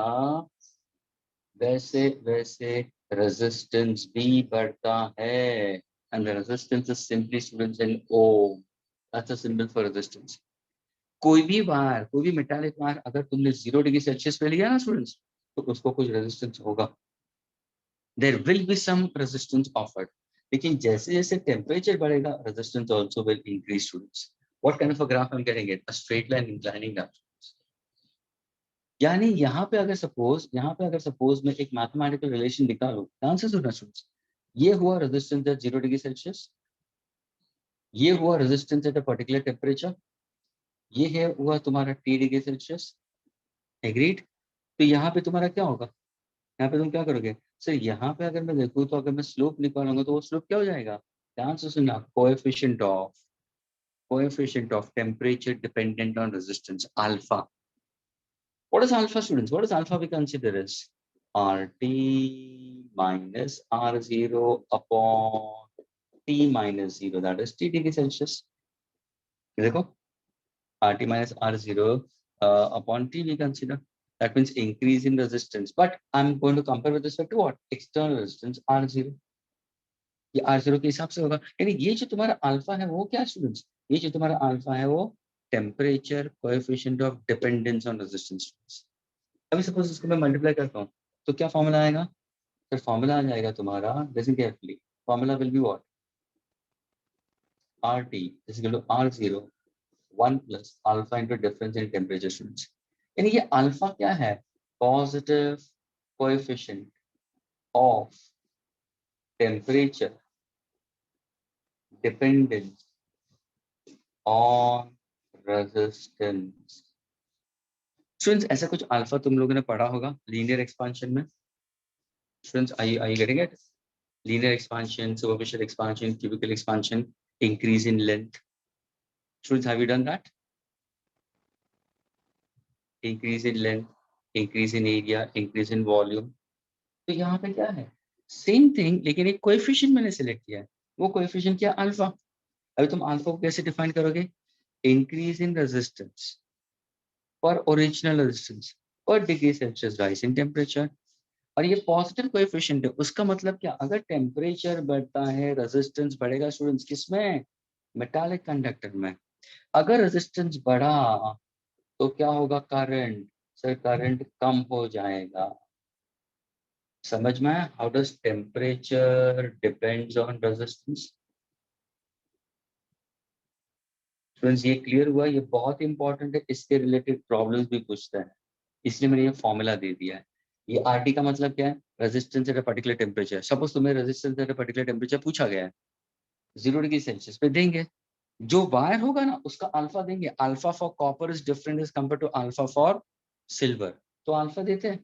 वैसे वैसे रेजिस्टेंस भी बढ़ता है. And the resistance is simply students in ohm. That's a symbol for resistance. कोई भी वायर, कोई भी मेटालिक वायर, अगर तुमने 0 डिग्री सेल्सियस पे लिया ना स्टूडेंट्स, तो उसको कुछ रेजिस्टेंस होगा. There will be some resistance offered. लेकिन जैसे जैसे टेम्परेचर बढ़ेगा, resistance also will increase students. What kind of a graph I am getting it? A straight line inclining down. यानी यहाँ पे अगर सपोज मैं एक मैथमेटिकल रिलेशन निकालूं, ध्यान से सुनना स्टूडेंट्स. ये हुआ रेजिस्टेंस एट 0 डिग्री सेल्सियस, ये हुआ resistance at a particular temperature, ये है हुआ तुम्हारा T डिग्री सेल्सियस. एग्रीड? तो यहाँ पे तुम्हारा क्या होगा? यहाँ पे तुम क्या करोगे सर? यहाँ पे अगर मैं देखूँ, तो अगर मैं स्लोप निकालूंगा, तो वो स्लोप क्या हो जाएगा? ध्यान से सुनना, coefficient of temperature dependent on resistance, alpha. What is alpha, students? What is alpha we consider as RT minus R0 upon T minus 0, that is T degree Celsius. देखो, RT minus R0 upon T we consider. That means increase in resistance. But I'm going to compare with respect to what? External resistance R0. ये R0 के हिसाब से होगा. यानी ये जो तुम्हारा अल्फा है वो क्या स्टूडेंट्स? ये जो तुम्हारा अल्फा है वो temperature coefficient of dependence on resistance. अभी सपोज इसको मैं मल्टीप्लाई करता हूँ, तो क्या फॉर्मूला आएगा? फिर फॉर्मूला आ जाएगा तुम्हारा, listen carefully. Formula will be what? RT is equal to R0 1 plus alpha into difference in temperature students. यानी ये अल्फा क्या है? Positive coefficient of temperature dependence on resistance. Students, ऐसा कुछ अल्फा तुम लोगों ने पढ़ा होगा लीनियर एक्सपेंशन में. Students, are you getting it? Linear expansion, superficial expansion, cubical expansion, increase in length. Students, have you done that? Increase in length, increase in area, increase in volume. तो यहाँ पे क्या है? सेम थिंग, लेकिन एक coefficient मैंने select किया है. वो कोएफिशिएंट क्या? अल्फा. अभी तुम अल्फा को कैसे डिफाइन करोगे? इंक्रीज इन रेजिस्टेंस पर ओरिजिनल रेजिस्टेंस पर degree Celsius rise in temperature. और ये पॉजिटिव कोएफिशिएंट है. उसका मतलब क्या? अगर टेम्परेचर बढ़ता है, रेजिस्टेंस बढ़ेगा स्टूडेंट्स. किसमें? मेटालिक कंडक्टर में. अगर रेजिस्टेंस बढ़ा तो क्या होगा? करंट. सर करंट कम हो जाएगा. समझ में? How does temperature depends on resistance. Friends, ये क्लियर हुआ? ये बहुत इंपॉर्टेंट है, इसके रिलेटेड प्रॉब्लम्स भी पूछता है, इसलिए मैंने ये फॉर्मूला दे दिया है. ये RT का मतलब क्या है? Resistance at a particular temperature. Suppose तुम्हें resistance at a particular temperature पूछा गया है, 0 डिग्री सेल्सियस पे देंगे. जो वायर होगा ना उसका अल्फा देंगे, alpha for copper is different as compare to alpha for silver, तो अल्फा देते हैं,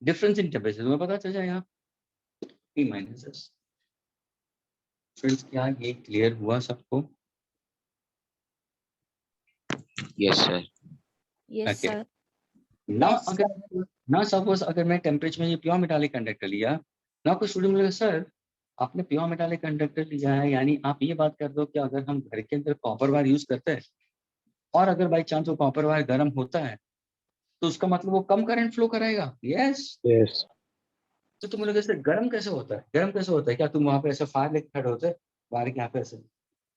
डिफरेंस इन टेम्परेचर तुम्हें पता चल जाएगा T माइनस। फ्रेंड्स क्या ये क्लियर हुआ सबको? Yes, sir. Yes, Okay. sir. ना Yes, अगर ना सपोज अगर मैं टेम्परेचर में ये प्योर मेटालिक कंडक्टर लिया ना, कोई स्टूडेंट बोलेगा सर आपने प्योर मेटालिक कंडक्टर लिया है, यानी आप ये बात कर दो कि अगर हम घर के अंदर कॉपर वायर यूज करते हैं और अगर बाई चांस वो कॉपर वायर गर्म होता है तो उसका मतलब वो कम करंट फ्लो कराएगा। यस। Yes. तो तुम लोग ऐसे गर्म कैसे होता है, गर्म कैसे होता है? क्या तुम वहां पे ऐसे फायर लेके खड़े होते हैं वायर के यहाँ पे, ऐसे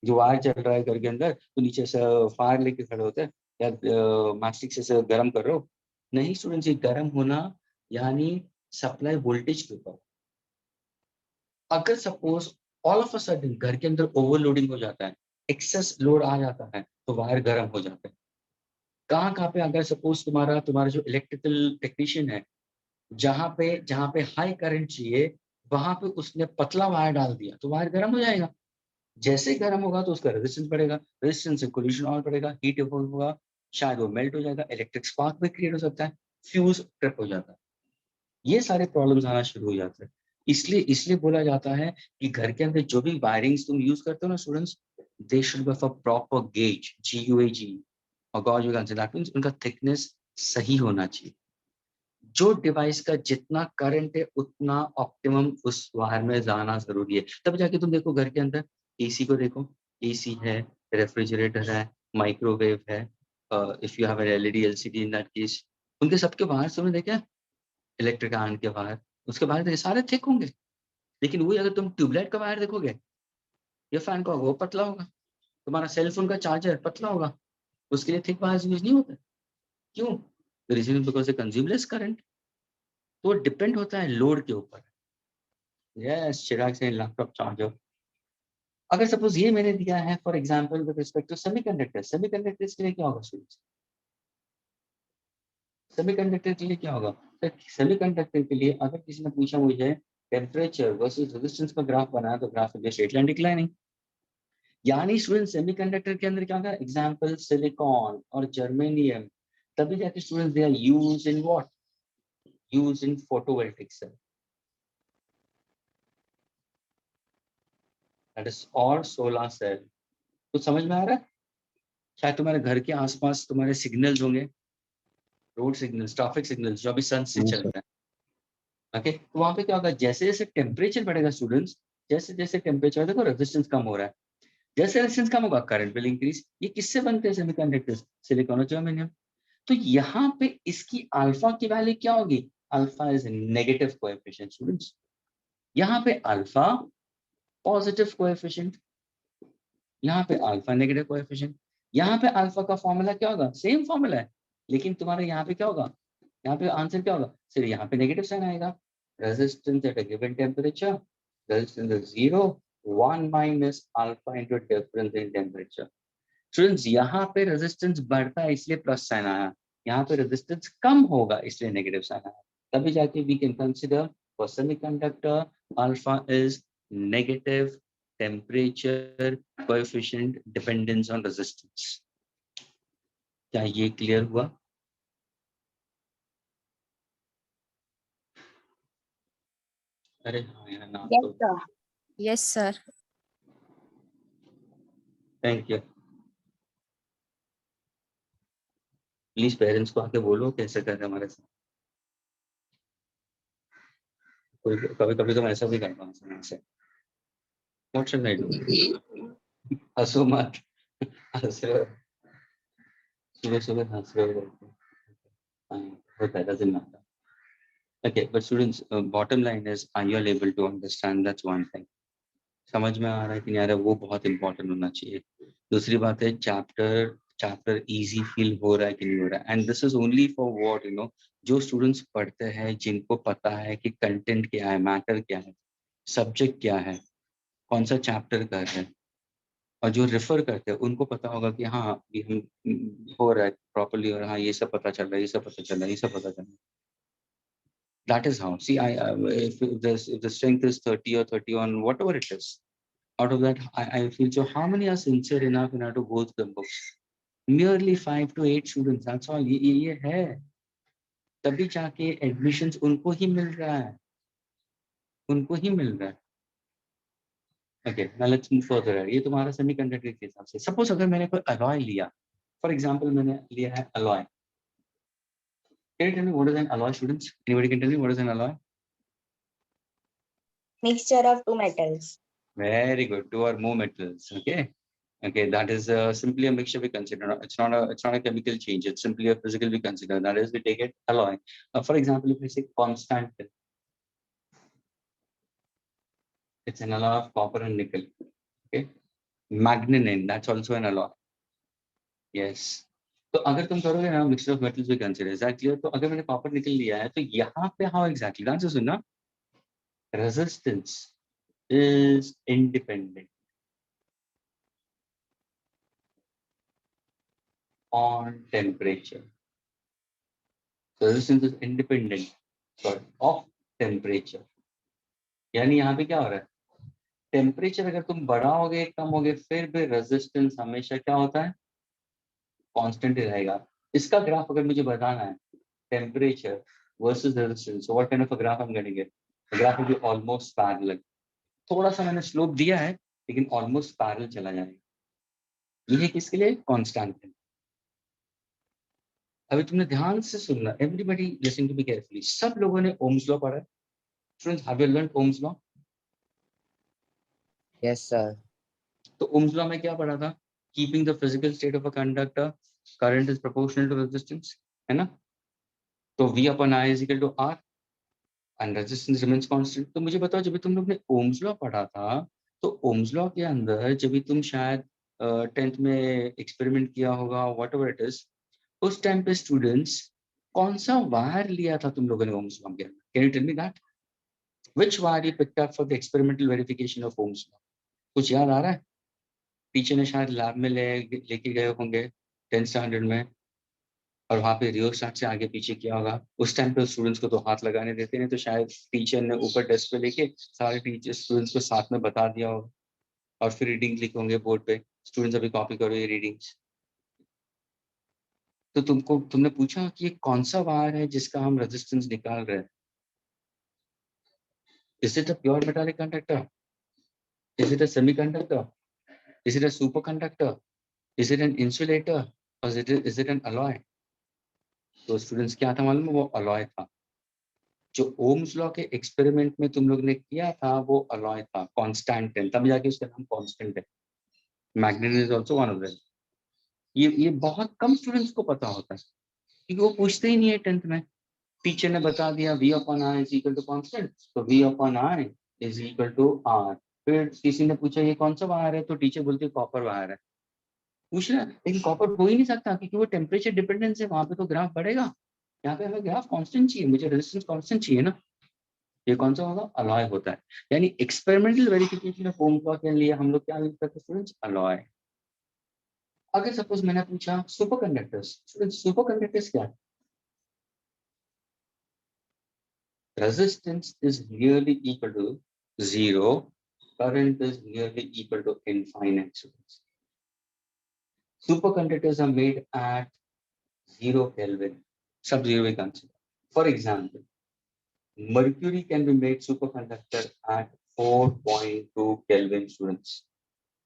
जो वायर चल रहा है घर के अंदर तो नीचे से फायर लेके खड़े होते हैं या मैस्टिक से गर्म कर रहे हो? नहीं स्टूडेंट्स, ये गर्म होना यानी सप्लाई वोल्टेज के ऊपर। अगर suppose all of a sudden घर के अंदर ओवरलोडिंग हो जाता है, एक्सेस लोड आ जाता है तो वायर गर्म हो जाते हैं। कहाँ कहाँ पे? अगर सपोज तुम्हारा जो इलेक्ट्रिकल टेक्नीशियन है, जहाँ पे हाई करंट चाहिए वहां पे उसने पतला वायर डाल दिया तो वायर गर्म हो जाएगा। जैसे गर्म होगा तो उसका रेजिस्टेंस बढ़ेगा, रेजिस्टेंस से कोलिशन और बढ़ेगा, हीट इवॉल्व होगा, शायद वो मेल्ट हो जाएगा, इलेक्ट्रिक स्पार्क भी क्रिएट हो सकता है, फ्यूज ट्रिप हो जाता है, ये सारे प्रॉब्लम्स आना शुरू हो जाते हैं। इसलिए बोला जाता है कि घर के अंदर जो भी वायरिंग्स तुम यूज करते हो ना students, they should be of a proper gauge, GUAG, और gauge you can say that means उनका थिकनेस सही होना चाहिए। जो डिवाइस का जितना करंट है उतना ऑप्टिमम उस वायर में जाना जरूरी है, तब जाके तुम देखो घर के अंदर एसी को देखो, एसी है, रेफ्रिजरेटर है, माइक्रोवेव है, if you have an LED LCD in that case, उनके सबके वायर तुमने देखे इलेक्ट्रिक आयरन के वायर, उसके वायर देखिए सारे थिक होंगे, लेकिन वही अगर तुम ट्यूबलाइट का वायर देखोगे या फैन का होगा वो पतला होगा, तुम्हारा सेलफोन का चार्जर पतला होगा, उसके लिए थिक वायर यूज नहीं होते। क्यों? The reason because they consume less current. तो डिपेंड होता है लोड के ऊपर। यस चिराग से लैपटॉप चार्जर, अगर सपोज ये मैंने दिया है for example with respect to semiconductor, semiconductors के लिए क्या होगा स्टूडेंट्स? सेमीकंडक्टर के लिए क्या होगा? तो सेमीकंडक्टर के लिए अगर किसी ने पूछा मुझे टेम्परेचर वर्सेस रेजिस्टेंस का ग्राफ बनाया तो ग्राफ में स्ट्रेट लाइन डिक्लाइनिंग, यानी स्टूडेंट सेमीकंडक्टर के अंदर क्या होगा? एग्जांपल सिलिकॉन और जर्मेनियम, तभी जाके students they are used in what? Used in photovoltaic cell, that is और सोलर सेल। तो समझ में आ रहा है? शायद तुम्हारे घर के आसपास तुम्हारे सिग्नल्स होंगे, रोड सिग्नल्स, ट्रैफिक सिग्नल्स जो अभी सन से Yes, sir. चलते हैं। ओके, तो वहां पे क्या होगा? जैसे जैसे टेम्परेचर बढ़ेगा स्टूडेंट्स, जैसे जैसे टेम्परेचर देखो रेजिस्टेंस कम हो रहा है, जैसे रेजिस्टेंस कम होगा करंट विल इंक्रीज। ये किससे बनते हैं सेमीकंडक्टर्स? सिलिकॉन और जर्मेनियम। तो यहाँ पे इसकी अल्फा की वैल्यू क्या होगी? Alpha is negative coefficient students, यहाँ पे अल्फा पॉजिटिव कोएफिशिएंट, यहाँ पे अल्फा नेगेटिव कोएफिशिएंट। यहाँ पे अल्फा का फॉर्मूला क्या होगा? सेम फॉर्मूला है, लेकिन तुम्हारे यहाँ पे क्या होगा? यहाँ पे आंसर क्या होगा? सिर्फ यहाँ पे नेगेटिव साइन आएगा। Resistance at a given temperature, resistance is 0, 1 minus alpha into difference in temperature. Students यहाँ पे रेजिस्टेंस बढ़ता है इसलिए प्लस साइन आया, यहाँ पे रेजिस्टेंस कम होगा इसलिए नेगेटिव साइन आया, तभी जाके we can consider for semiconductor alpha is negative temperature coefficient dependence on resistance. क्या ये क्लियर हुआ? अरे हाँ यार ना yes, तो sir. Yes, sir. Thank you. Please parents को आके बोलो कैसे कर रहे हैं हमारे साथ, कोई कभी कभी तो मैं ऐसा भी करता हूँ समय से। What should I do? हंसो मत, हंस रहे हो, सुबह सुबह हंस रहे हो, होता है, doesn't matter. Okay, but students, bottom line is, are you able to understand? That's one thing. समझ में आ रहा है कि नहीं आ रहा है वो बहुत इंपॉर्टेंट होना चाहिए। दूसरी बात है चैप्टर इजी फील हो रहा है कि नहीं हो रहा है, and this is only for what you know, जो स्टूडेंट्स पढ़ते हैं जिनको पता है कि कंटेंट क्या है, मैटर क्या है, सब्जेक्ट क्या है, कौन सा चैप्टर कर रहे हैं, और जो रेफर करते हैं उनको पता होगा कि हाँ ये हम हो रहा है प्रॉपर्ली, और हाँ ये सब पता चल रहा है, ये सब पता चल रहा है, ये सब पता चल रहा है। That is how. See, if the strength is 30 or 30 on whatever it is, Out of that, I feel so. How many are sincere enough in order to go through the books? Merely 5 to 8 students. That's all. ये है. तभी जाके admissions उनको ही मिल रहा है. उनको ही मिल रहा है. Okay, now let's move further. ये तुम्हारा सेमीकंडक्टर के हिसाब से. Suppose अगर मैंने कोई alloy लिया, for example मैंने लिया है alloy. Can you tell me what is an alloy, students? Anybody can tell me what is an alloy? Mixture of two metals. Very good. 2 or more metals. Okay. Okay, that is simply a mixture we consider. It's not a chemical change. It's simply a physical we consider. That is, we take it alloy. For example, if we say constant, it's an alloy of copper and nickel. Okay, magnenin, that's also an alloy. Yes. तो अगर तुम करोगे ना mixture of metals we consider. Is that clear? तो अगर मैंने copper nickel लिया है तो यहाँ पे how exactly? ध्यान से सुनना. Resistance is independent on temperature. So resistance is independent of temperature. यानी यहाँ पे क्या हो रहा है? टेम्परेचर अगर तुम बढ़ाओगे कम होगे फिर भी रेजिस्टेंस हमेशा क्या होता है? कांस्टेंट ही रहेगा. इसका ग्राफ अगर मुझे बताना है temperature versus resistance, so what kind of a graph I'm going to get? The graph will be almost parallel. थोड़ा सा मैंने स्लोप दिया है लेकिन ऑलमोस्ट पैरेलल चला जाएगा. ये किसके लिए? कांस्टेंट है. अभी तुमने ध्यान से सुनना. Everybody listen to me carefully. सब लोगों ने ओम्स लॉ पढ़ा है. Students, have you learn Ohm's law? Yes, sir. तो ओम्स लॉ में क्या पढ़ा था? Keeping the physical state of a conductor, current is proportional to resistance, है ना? तो V upon I is equal to R and resistance remains constant. तो मुझे बताओ जब भी तुम लोग ने ओम्स लॉ पढ़ा था तो ओम्स लॉ के अंदर जब भी तुम शायद 10th में एक्सपेरिमेंट किया होगा व्हाटएवर इट इज, उस टाइम पे स्टूडेंट्स कौन सा वायर लिया था तुम लोगों ने ओम्स लॉ के अंदर? Can you tell me that? Which wire you picked up for the experimental verification of Ohm's law? कुछ याद आ रहा है? टीचर ने शायद लैब में लेके गए होंगे 10th स्टैंडर्ड में और वहाँ पे रियोस्टेट से आगे पीछे किया होगा. उस टाइम पे स्टूडेंट्स को तो हाथ लगाने देते नहीं, तो शायद टीचर ने ऊपर डेस्क पे लेके सारे टीचर स्टूडेंट्स को साथ में बता दिया होगा और फिर रीडिंग लिखे होंगे बोर्ड पे. स्टूडेंट्स अभी कॉपी करो ये रीडिंग्स. तो तुमने पूछा कि ये कौन सा वायर है जिसका हम रेजिस्टेंस निकाल रहे हैं? Is it a pure metallic conductor? Is it a semiconductor? Is it a super conductor? Is it an insulator? और इज इट एन अलॉय? तो स्टूडेंट्स क्या था मालूम है? वो अलॉय था. जो ओम्स लॉ के एक्सपेरिमेंट में तुम लोग ने किया था वो अलॉय था, कांस्टेंट है, तब जाके उसका नाम कांस्टेंट है. Magnet is also one of them. ये बहुत कम स्टूडेंट्स को पता होता है क्योंकि वो पूछते ही नहीं है 10th में. टीचर ने बता दिया V upon I is equal to constant, तो V upon I is equal to R. फिर किसी ने पूछा ये कौन सा वायर है, तो टीचर बोलती है कॉपर वायर है. पूछ रहा है लेकिन कॉपर हो ही नहीं सकता क्योंकि वो टेम्परेचर डिपेंडेंस है, वहां पे तो ग्राफ बढ़ेगा. यहाँ पे हमें ग्राफ कांस्टेंट चाहिए, मुझे रेजिस्टेंस कांस्टेंट चाहिए ना. ये कौन सा होगा? अलॉय होता है. यानी experimental verification of Ohm law के लिए हम लोग क्या यूज करते हैं स्टूडेंट्स? अलॉय. अगर सपोज मैंने पूछा superconductors, students superconductors क्या है? Resistance is nearly equal to 0, current is nearly equal to infinite. Superconductors are made at 0 Kelvin, sub-zero we consider. For example, mercury can be made superconductor at 4.2 Kelvin, students.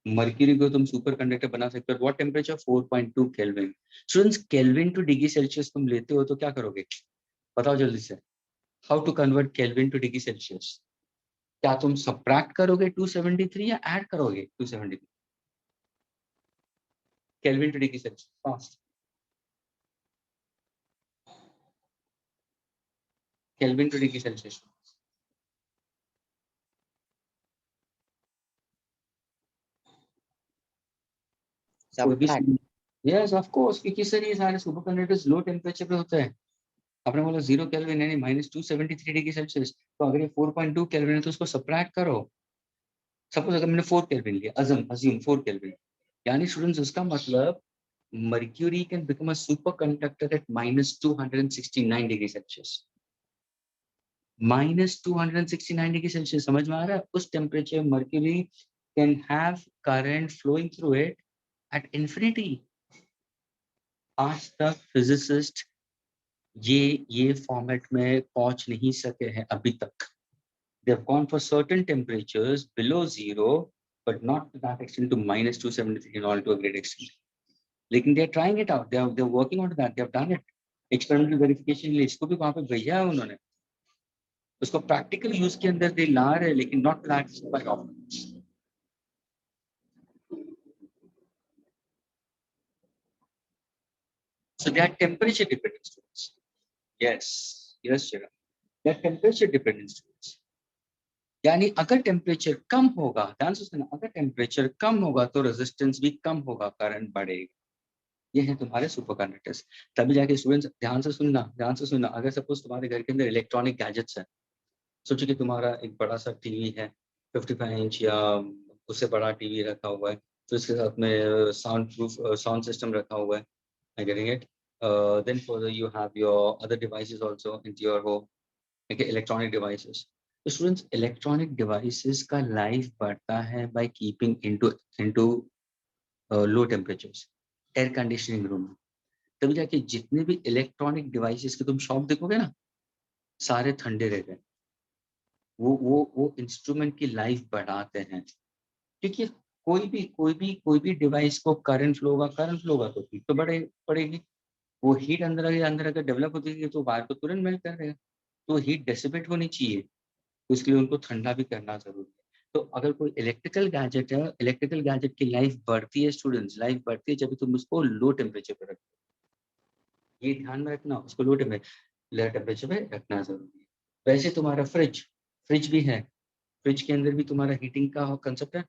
Mercury को तुम superconductor बना सकते हो. What temperature? 4.2 kelvin. Students kelvin to degree Celsius तुम लेते हो तो क्या करोगे? बताओ जल्दी से. How to convert kelvin to degree Celsius? क्या तुम सबट्रैक्ट करोगे 273 या ऐड करोगे 273? Kelvin to degree Celsius fast. Kelvin to degree Celsius. Subtract. Yes of course, क्योंकि सर ये सारे सुपर कंडक्टर्स लो टेम्परेचर पे होते हैं. आपने बोला 0 केल्विन यानी -273 डिग्री सेल्सियस, तो अगर ये 4.2 केल्विन है तो उसको सबट्रैक्ट करो. सपोज अगर मैंने 4 केल्विन लिया, अज्यूम 4 केल्विन, यानी स्टूडेंट्स उसका मतलब mercury can become a super conductor at -269 degree Celsius. -269 degree Celsius समझ में आ रहा है? उस temperature mercury can have current flowing through it at infinity. आज तक physicist ये फॉर्मेट में पहुंच नहीं सके हैं अभी तक. They have gone for certain temperatures below zero, but not to that extent to minus 273 and all to a great extent. लेकिन they are trying it out. They are working on that. They have done it. Experimental verification के लिए इसको भी वहाँ पे भेजा है उन्होंने. उसको practical use के अंदर they ला रहे हैं, लेकिन not that quite often. So they are temperature dependent students. Yes, Chirag. They are temperature dependent students. यानी अगर टेम्परेचर कम होगा, ध्यान से सुनना, अगर टेम्परेचर कम होगा तो रेजिस्टेंस भी कम होगा, करंट बढ़ेगा. ये है तुम्हारे सुपर कंडक्टर्स. तभी जाके स्टूडेंट्स ध्यान से सुनना, अगर सपोज तुम्हारे घर के अंदर इलेक्ट्रॉनिक गैजेट्स है, सोचो कि तुम्हारा एक बड़ा सा टीवी है 55 इंच या उससे बड़ा टीवी रखा हुआ है, तो इसके साथ में साउंड प्रूफ साउंड सिस्टम रखा हुआ है. I getting it. Then further you have your other devices also into your home, electronic devices. तो स्टूडेंट्स इलेक्ट्रॉनिक डिवाइसेस का लाइफ बढ़ता है by keeping into low temperatures, air conditioning room. तभी जाके जितने भी इलेक्ट्रॉनिक डिवाइसेस के तुम शॉप देखोगे ना, सारे ठंडे रहते हैं. वो इंस्ट्रूमेंट की लाइफ बढ़ाते हैं, क्योंकि कोई भी डिवाइस को करंट फ्लो होगा तो हीट तो पड़ेगी. वो हीट अंदर अगर डेवलप होती है तो वायर को तुरंत मेल्ट कर देगा. तो हीट डेसिपेट होनी चाहिए, तो इसलिए उनको ठंडा भी करना जरूरी है. तो अगर कोई इलेक्ट्रिकल गैजेट है, इलेक्ट्रिकल गैजेट की लाइफ बढ़ती है स्टूडेंट्स, लाइफ बढ़ती है जब तुम उसको लो टेम्परेचर पे रखते हो. ये ध्यान में रखना, उसको लो टेम्परेचर पे रखना जरूरी है. वैसे तुम्हारा फ्रिज भी है, फ्रिज के अंदर भी तुम्हारा हीटिंग का कंसेप्ट है.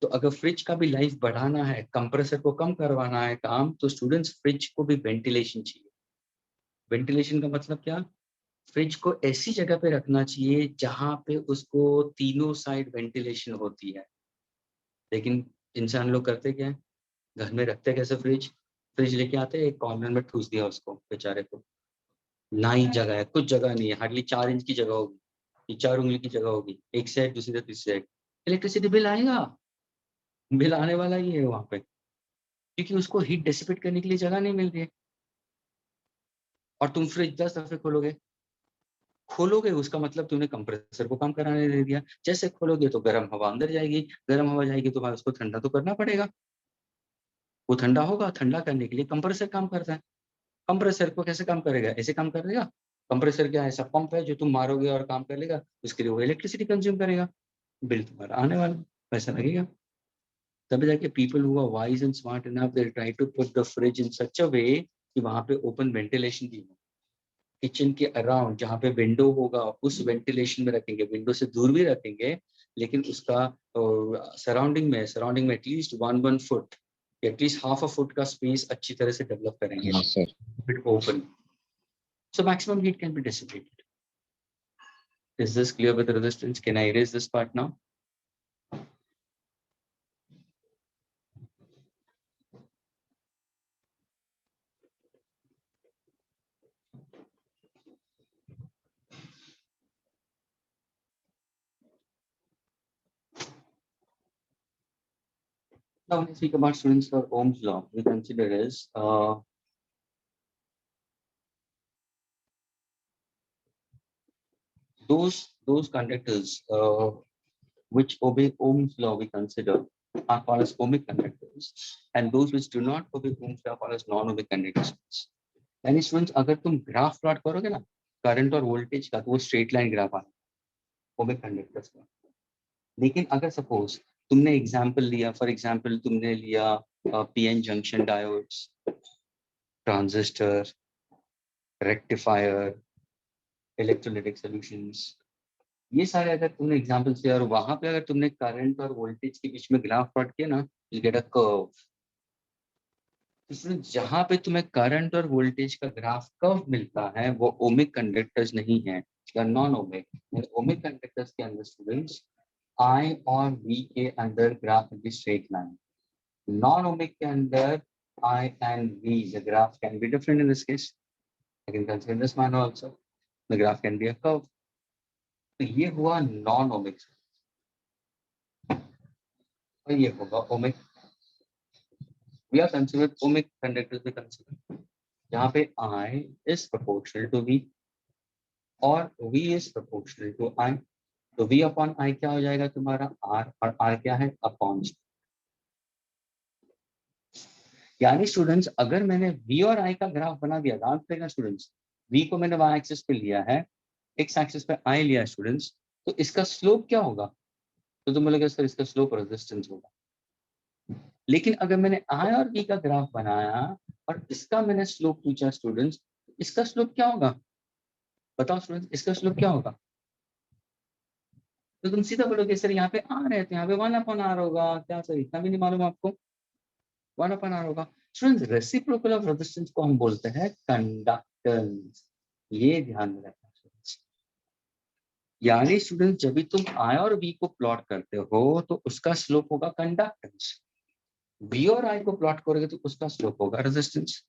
तो अगर फ्रिज का भी लाइफ बढ़ाना है, कंप्रेसर को कम करवाना है काम, तो स्टूडेंट्स फ्रिज को भी वेंटिलेशन चाहिए. वेंटिलेशन का मतलब क्या? फ्रिज को ऐसी जगह पे रखना चाहिए जहां पे उसको तीनों साइड वेंटिलेशन होती है. लेकिन इंसान लोग करते क्या है, घर में रखते कैसे फ्रिज लेके आते हैं, एक कॉर्नर में ठूस दिया उसको बेचारे को. ना ही जगह है, कुछ जगह नहीं है, हार्डली 4 इंच की जगह होगी, ये 4 उंगली की जगह होगी, एक साइड दूसरी साइड तीसरी साइड. इलेक्ट्रिसिटी बिल आएगा, बिल आने वाला ही है वहां पे, क्योंकि उसको हीट डिसिपेट करने के लिए जगह नहीं मिल रही है. और तुम फ्रिज 10 दफे खोलोगे उसका मतलब तुमने कंप्रेसर को काम कराने दे दिया. जैसे खोलोगे तो गर्म हवा अंदर जाएगी, गर्म हवा जाएगी तो भाई उसको ठंडा तो करना पड़ेगा. वो ठंडा होगा, ठंडा करने के लिए कंप्रेसर काम करता है. कंप्रेसर को कैसे काम करेगा? ऐसे काम करेगा. कंप्रेसर क्या ऐसा पंप है जो तुम मारोगे और काम कर लेगा, उसके लिए वो इलेक्ट्रिसिटी कंज्यूम करेगा, बिल तुम्हारा आने वाला, पैसा लगेगा. तभी जाके people who are wise and smart enough they try to put the fridge in such a way कि वहां पे ओपन वेंटिलेशन भी हो. किचन के अराउंड जहाँ पे विंडो होगा उस वेंटिलेशन में रखेंगे, विंडो से दूर भी रखेंगे, लेकिन उसका सराउंडिंग में at least 1 foot, at least half a foot का स्पेस अच्छी तरह से डेवलप करेंगे. Yes, sir. Bit open, so maximum heat can be dissipated. Is this clear with the resistance? Can I erase this part now? Now when I speak about students for Ohm's law, we consider as those conductors which obey Ohm's law we consider are called as ohmic conductors, and those which do not obey Ohm's law are called as non-ohmic conductors. यानी students अगर तुम graph plot करोगे ना current और voltage का, तो वो straight line graph आना ओमिक कंडक्टर्स का. लेकिन अगर सपोज तुमने एग्जांपल लिया, फॉर एग्जांपल तुमने लिया PN junction diodes, transistor, rectifier, electrolytic solutions, ये सारे अगर तुमने एग्जांपल्स लिया और वहां पे अगर तुमने करंट और वोल्टेज के बीच में ग्राफ प्लॉट किया ना, यू गेट अ कर्व. इसमें जहां पे तुम्हें करंट और वोल्टेज का ग्राफ कर्व मिलता है वो ओमिक कंडक्टर्स नहीं है या नॉन ओमिक. ओमिक कंडक्टर्स के अंदर स्टूडेंट्स आई और वी के अंदर graph will be straight line. Non ohmic के अंदर I and V, the graph can be different in this case. I can consider this manner also. The graph can be a curve. तो ये हुआ non ohmic. और ये होगा ohmic. We are consider ohmic conductors भी consider, यहाँ पे I is proportional to V और V is proportional to I, तो V अपॉन I क्या हो जाएगा तुम्हारा R, और R क्या है अपॉन। यानी स्टूडेंट्स अगर मैंने V और I का ग्राफ बना दिया, ध्यान देना स्टूडेंट्स, V को मैंने y एक्सिस पे लिया है, x एक्सिस पे I लिया है स्टूडेंट्स, तो इसका स्लोप क्या होगा, तो तुम बोलोगे सर इसका स्लोप रेजिस्टेंस होगा। लेकिन अगर मैंने I और V का ग्राफ बनाया और इसका मैंने स्लोप पूछा स्टूडेंट्स, इसका स्लोप क्या होगा, बताओ स्टूडेंट्स इसका स्लोप क्या होगा, तो तुम सीधा बोलोगे सर यहाँ पे R है तो यहाँ पे 1/R होगा, क्या सर इतना भी नहीं मालूम आपको, 1/R होगा। स्टूडेंट्स रेसिप्रोकल ऑफ रेजिस्टेंस को हम बोलते हैं कंडक्टेंस, ये ध्यान में रखना स्टूडेंट्स। यानी स्टूडेंट जब भी तुम I और V को प्लॉट करते हो तो उसका स्लोप होगा कंडक्टेंस, V और I को प्लॉट करोगे तो उसका स्लोप होगा रेजिस्टेंस।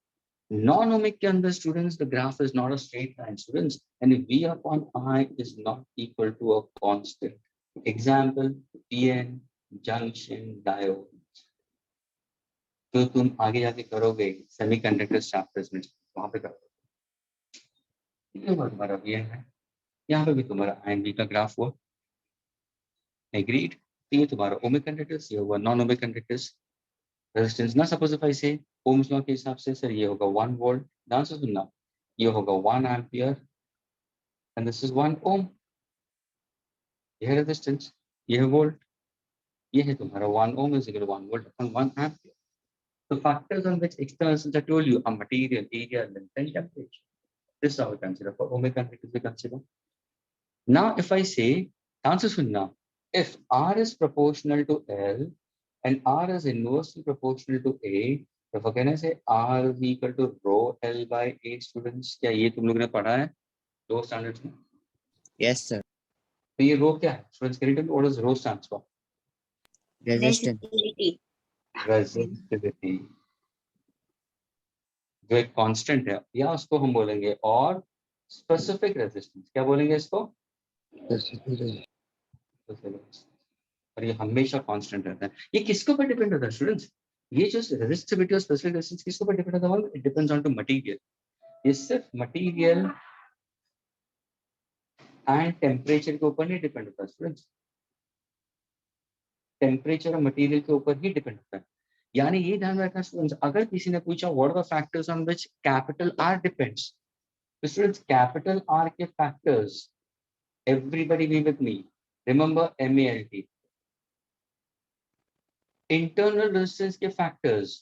नॉन ओमिक के अंदर students the graph is not a straight line students, and V upon I is not equal to a constant. Example PN junction diode, तो तुम आगे जाके करोगे सेमीकंडक्टर चैप्टर्स में, वहां पे करोगे। ये तुम्हारा VN है, यहाँ पे भी तुम्हारा INV का ग्राफ हुआ, एग्रीड। ये तुम्हारा ओमिक कंडक्टर्स, ये हुआ नॉन ओमिक कंडक्टर्स। रेजिस्टेंस ना सपोज इफ आई से ओम्स लॉ के हिसाब से सर ये होगा 1 वोल्ट, ध्यान से सुनना, ये होगा 1 एम्पियर एंड दिस इज 1 ओम, ये है रेजिस्टेंस, ये है वोल्ट, ये है तुम्हारा 1 ohm is equal to 1 volt upon 1 ampere. So factors on which external, I told you, a material, area, length, and temperature. This is how we consider for omega conductors we consider. Now, if I say, answer sunna, if R is proportional to L and R is inversely proportional to A, तो क्या कहना है R is equal to rho L by A students, क्या ये तुम लोग ने पढ़ा है रो स्टैंडर्ड्स में? Yes, sir. तो ये रो क्या है students, can you tell me what does rho stands for? Resistance. Resistivity. Resistivity, जो एक कांस्टेंट है, या उसको हम बोलेंगे और स्पेसिफिक रेजिस्टेंस, क्या बोलेंगे इसको, और ये हमेशा कांस्टेंट रहता है। ये किसके ऊपर डिपेंड होता है स्टूडेंट्स, ये जो रेजिस्टिविटी और स्पेसिफिक रेजिस्टेंस किसके ऊपर डिपेंड होता है, it depends on to material. ये सिर्फ मटेरियल एंड टेम्परेचर के ऊपर नहीं डिपेंड होता स्टूडेंट्स, टेम्परेचर और मटेरियल के ऊपर ही डिपेंड होता है। यानी ये ध्यान रखना स्टूडेंट्स, अगर किसी ने पूछा what are the factors on which capital R depends, तो स्टूडेंट्स कैपिटल आर के factors, everybody be with me, remember MALT, internal resistance के फैक्टर्स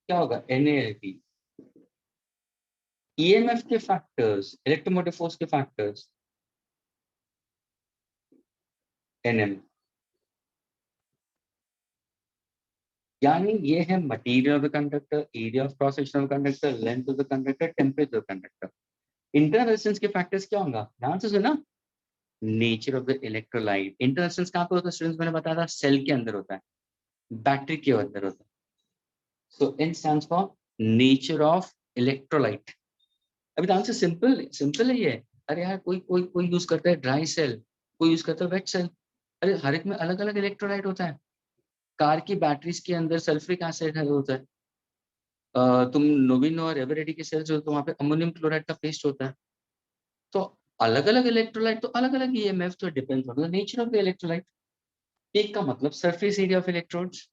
क्या होगा NALT, EMF के फैक्टर्स, इलेक्ट्रोमोटिव फोर्स के फैक्टर्स NM। यानी ये है material of the conductor, area of cross section of conductor, length of the conductor, temperature of conductor. Internal resistance के factors क्या होगा, ध्यान से सुना, nature of the electrolyte. Internal resistance कहाँ पे होता है स्टूडेंट्स, मैंने बताया था सेल के अंदर होता है, बैटरी के अंदर होता है। So N stands for nature of electrolyte. अभी आंसर सिंपल है ये। अरे यार कोई यूज करता है ड्राई सेल, कोई यूज करता है वेट सेल, अरे हर एक में अलग अलग इलेक्ट्रोलाइट होता है। कार की बैटरीज के अंदर सल्फ्यूरिक एसिड होता है, तुम नोविन और एवरेडी के सेल्स हो तो वहाँ पे अमोनियम क्लोराइड का पेस्ट होता है। तो अलग अलग इलेक्ट्रोलाइट, तो अलग अलग EMF, तो depends on the nature of the electrolyte. एक का मतलब surface area of electrodes,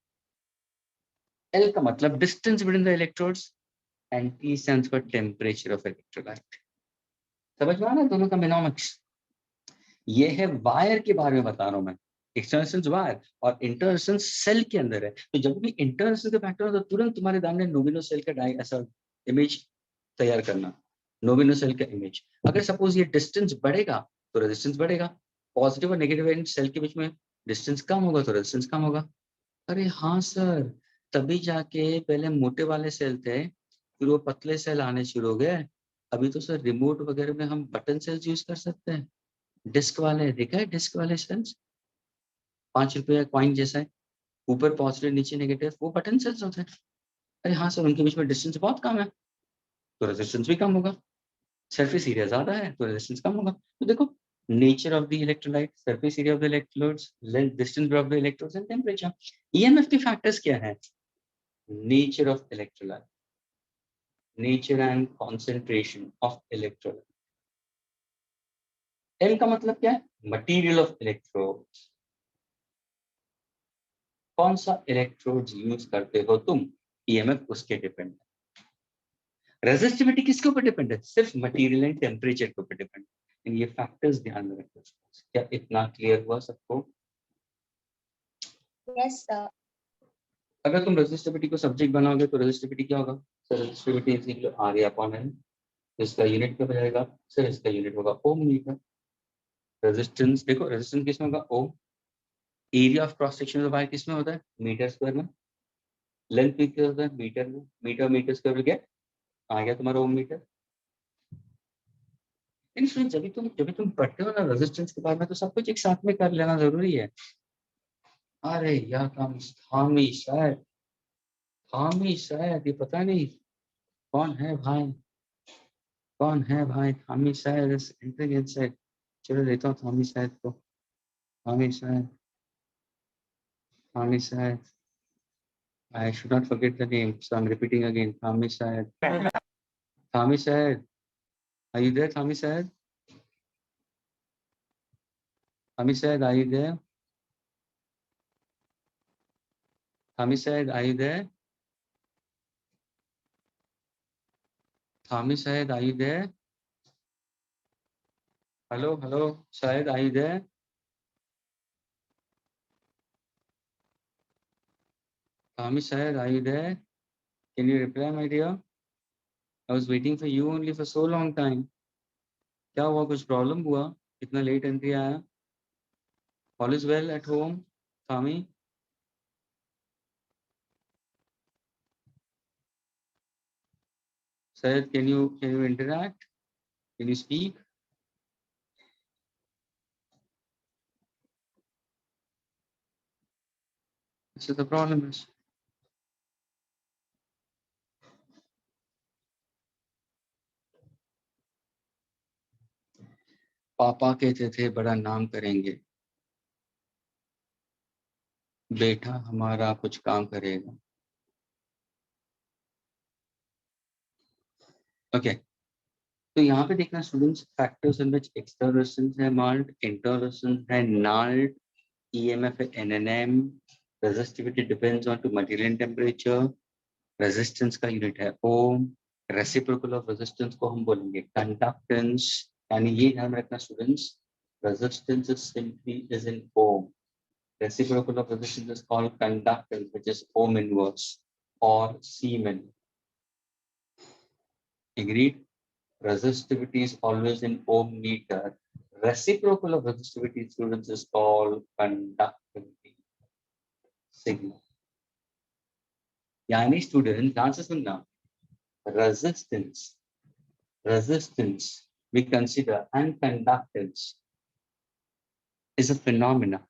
L का मतलब distance between the electrodes, and T stands for temperature of electrolyte। समझ में आ रहा है दोनों का मिनोमिक्स। ये है वायर के बारे में बता रहा हूं मैं, एक्सटर्नल वायर और इंटरनल सेल के अंदर है। तो जब भी इंटरनल के फैक्टर हो तो तुरंत तुम्हारे सामने नोविनो सेल का ऐसा इमेज तैयार करना, नोविनो सेल का इमेज। अगर सपोज ये डिस्टेंस बढ़ेगा तो रेजिस्टेंस बढ़ेगा, पॉजिटिव और नेगेटिव एंड सेल के बीच में डिस्टेंस कम होगा तो रेजिस्टेंस कम होगा। अरे हाँ सर, तभी जाके पहले मोटे वाले सेल थे, फिर वो पतले सेल आने शुरू हो गए। अभी तो सर रिमोट वगैरह में हम बटन सेल्स यूज कर सकते हैं, डिस्क वाले, देखा है डिस्क वाले सेल्स, 5 रुपये कॉइन जैसा है, ऊपर पॉजिटिव नीचे नेगेटिव, वो बटन सेल्स होते हैं। अरे हाँ सर, उनके बीच में डिस्टेंस बहुत कम है तो रेजिस्टेंस भी कम होगा, सरफेस एरिया ज्यादा है तो रेजिस्टेंस कम होगा। तो देखो nature of the electrolyte, surface area of the electrodes, length, distance of the electrodes, and temperature. EMF के factors क्या है? Nature of electrolyte, nature and concentration of electrolyte. M का मतलब क्या है? Material of electrodes. कौन सा electrodes use करते हो तुम? EMF उसके डिपेंड है. रेजिस्टिविटी किसके ऊपर डिपेंड है? सिर्फ मटेरियल एंड टेम्परेचर के ऊपर डिपेंड है. ये फैक्टर्स ध्यान में रखो. क्या इतना क्लियर हुआ सबको? Yes, sir. अगर तुम रेजिस्टिविटी को सब्जेक्ट बनाओगे तो रेजिस्टिविटी क्या होगा? Sir resistivity is equal to R upon N. इसका यूनिट क्या बनेगा? सर इसका यूनिट होगा ओम मीटर. रेजिस्टेंस देखो, रेजिस्टेंस किसमें होगा? Ohm. Area of cross section of wire किसमें होता है? मीटर स्क्वायर में. लेंथ भी क्या होता है? मीटर में. मीटर मीटर स्क्वायर में क्या आ गया तुम्हारा ओम मीटर. जब भी तुम पढ़ते हो ना रेजिस्टेंस के बारे में, तो सब कुछ एक साथ में कर लेना जरूरी है. अरे यार हामी शायद ये पता नहीं कौन है भाई. कौन है भाई? हामी शायद इंटेलिजेंस है. चलो देता हूँ हामी शायद को. हामी शायद. हामी शायद. I should not forget the name, so I'm repeating again. Thami Syed. Thami Syed. Are you there, Thami Syed? Thami Syed, are you there? Thami Syed, are you there? Thami Syed, are you there? Hello, hello, Syed, are you there? Thami Syed, are you there? Can you reply, my dear? I was waiting for you only for so long time. क्या हुआ? कुछ problem हुआ? इतना late entry आया? All is well at home, Thami? Syed, can you interact? Can you speak? This is the problem is. पापा कहते थे बड़ा नाम करेंगे, बेटा हमारा कुछ काम करेगा. ओके, तो यहाँ पे देखना students, factors in which external resistance है माल्ट, इंटरनल रेजिस्टेंस है नाल्ट, ईएमएफ है NNM, resistivity depends on to material and temperature, resistance का यूनिट है ओम, रेसिप्रोकल ऑफ रेजिस्टेंस को हम बोलेंगे कंडक्टेंस. यानी ये ध्यान रखना students, resistance is simply is in ohm. Reciprocal of resistance is called conductance, which is ohm inverse or Siemens. Agreed? Resistivity is always in ohm meter. Reciprocal of resistivity, students, is called conductivity. Signal. यानी students ध्यान से सुनना, resistance we consider and conductance is a phenomena.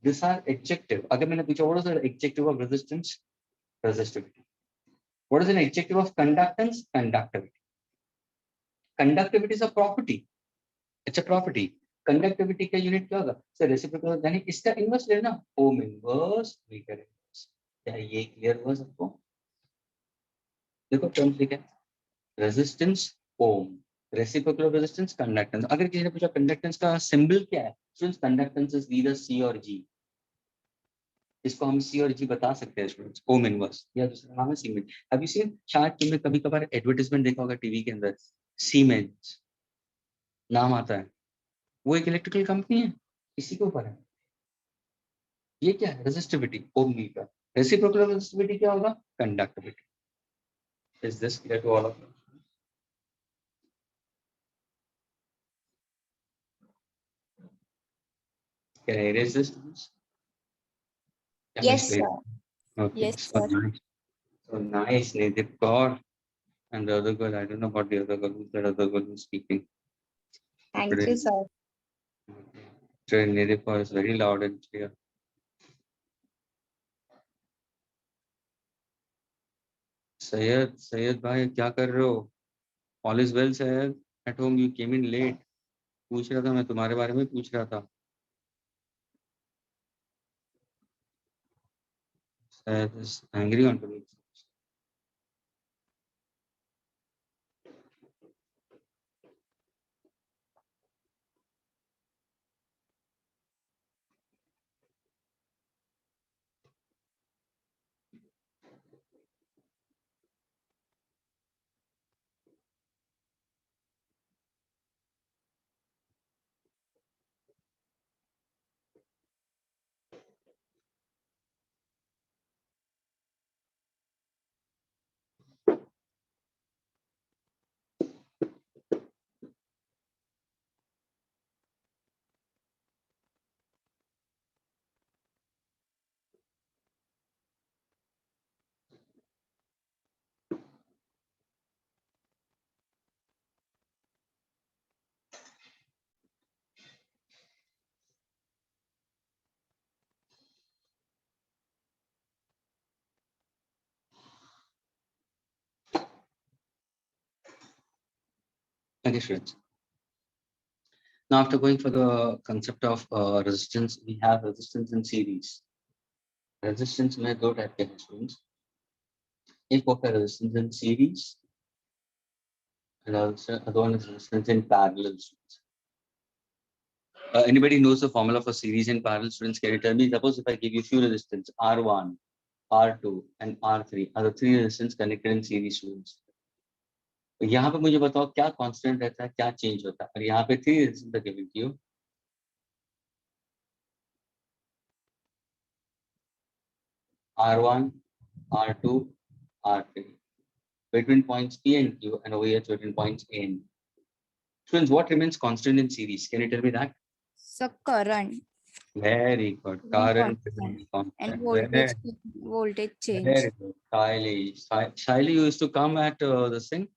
These are adjective. अगर मैंने पूछा what is the adjective of resistance? Resistivity. What is an adjective of conductance? Conductivity. Conductivity is a property. It's a property. Conductivity का unit क्या होगा? Sir reciprocal, यानी इसका inverse लेना, ohm inverse metre inverse. क्या ये क्लियर हुआ सबको? देखो टर्म्स लिखे, resistance ohm, reciprocal of resistance conductance. अगर किसी ने पूछा कंडक्टेंस का सिंबल क्या है, students conductance is either C और जी. इसको हम सी और जी बता सकते हैं स्टूडेंट्स, ओम इनवर्स, या दूसरा नाम है सीमेंस. अब इसे शायद तुमने कभी कभार एडवर्टाइजमेंट देखा होगा टीवी के अंदर, सीमेंस नाम आता है, वो एक इलेक्ट्रिकल कंपनी है, इसी के ऊपर है. ये क्या है? Resistivity, ohm meter. Reciprocal resistivity क्या होगा? Conductivity. Is this clear to all of you? Can I erase this? Yes, sir. Okay, Yes, so sir. nice. So nice, Nidip Kaur. And the other girl, I don't know about the other girl, who's that other girl who's speaking. Thank you, sir. So Nidip Kaur is very loud and clear. Sayed bhai, क्या कर रहे हो? All is well, Sayed. At home you came in late. पूछ रहा था, मैं तुम्हारे बारे में पूछ रहा था। Angry on to me. Okay, students. Now, after going for the concept of resistance, we have resistance in series. Resistance में दो type के हैं students. एक होता है resistance in series, and also other one is resistance in parallel. Students. Anybody knows the formula for series and parallel? Students, can you tell me? Suppose if I give you few resistance R1, R2, and R3 are the three resistance connected in series, students. तो यहाँ पे मुझे बताओ क्या constant रहता है, क्या change होता है, और यहाँ पे three resistance given to you. R1, R2, R3 between points P and Q, and over here between points A and B. Students, what remains constant in series? Can you tell me that? So current Very good. Current remains and constant. voltage change. Very good. Shaili used to come at this thing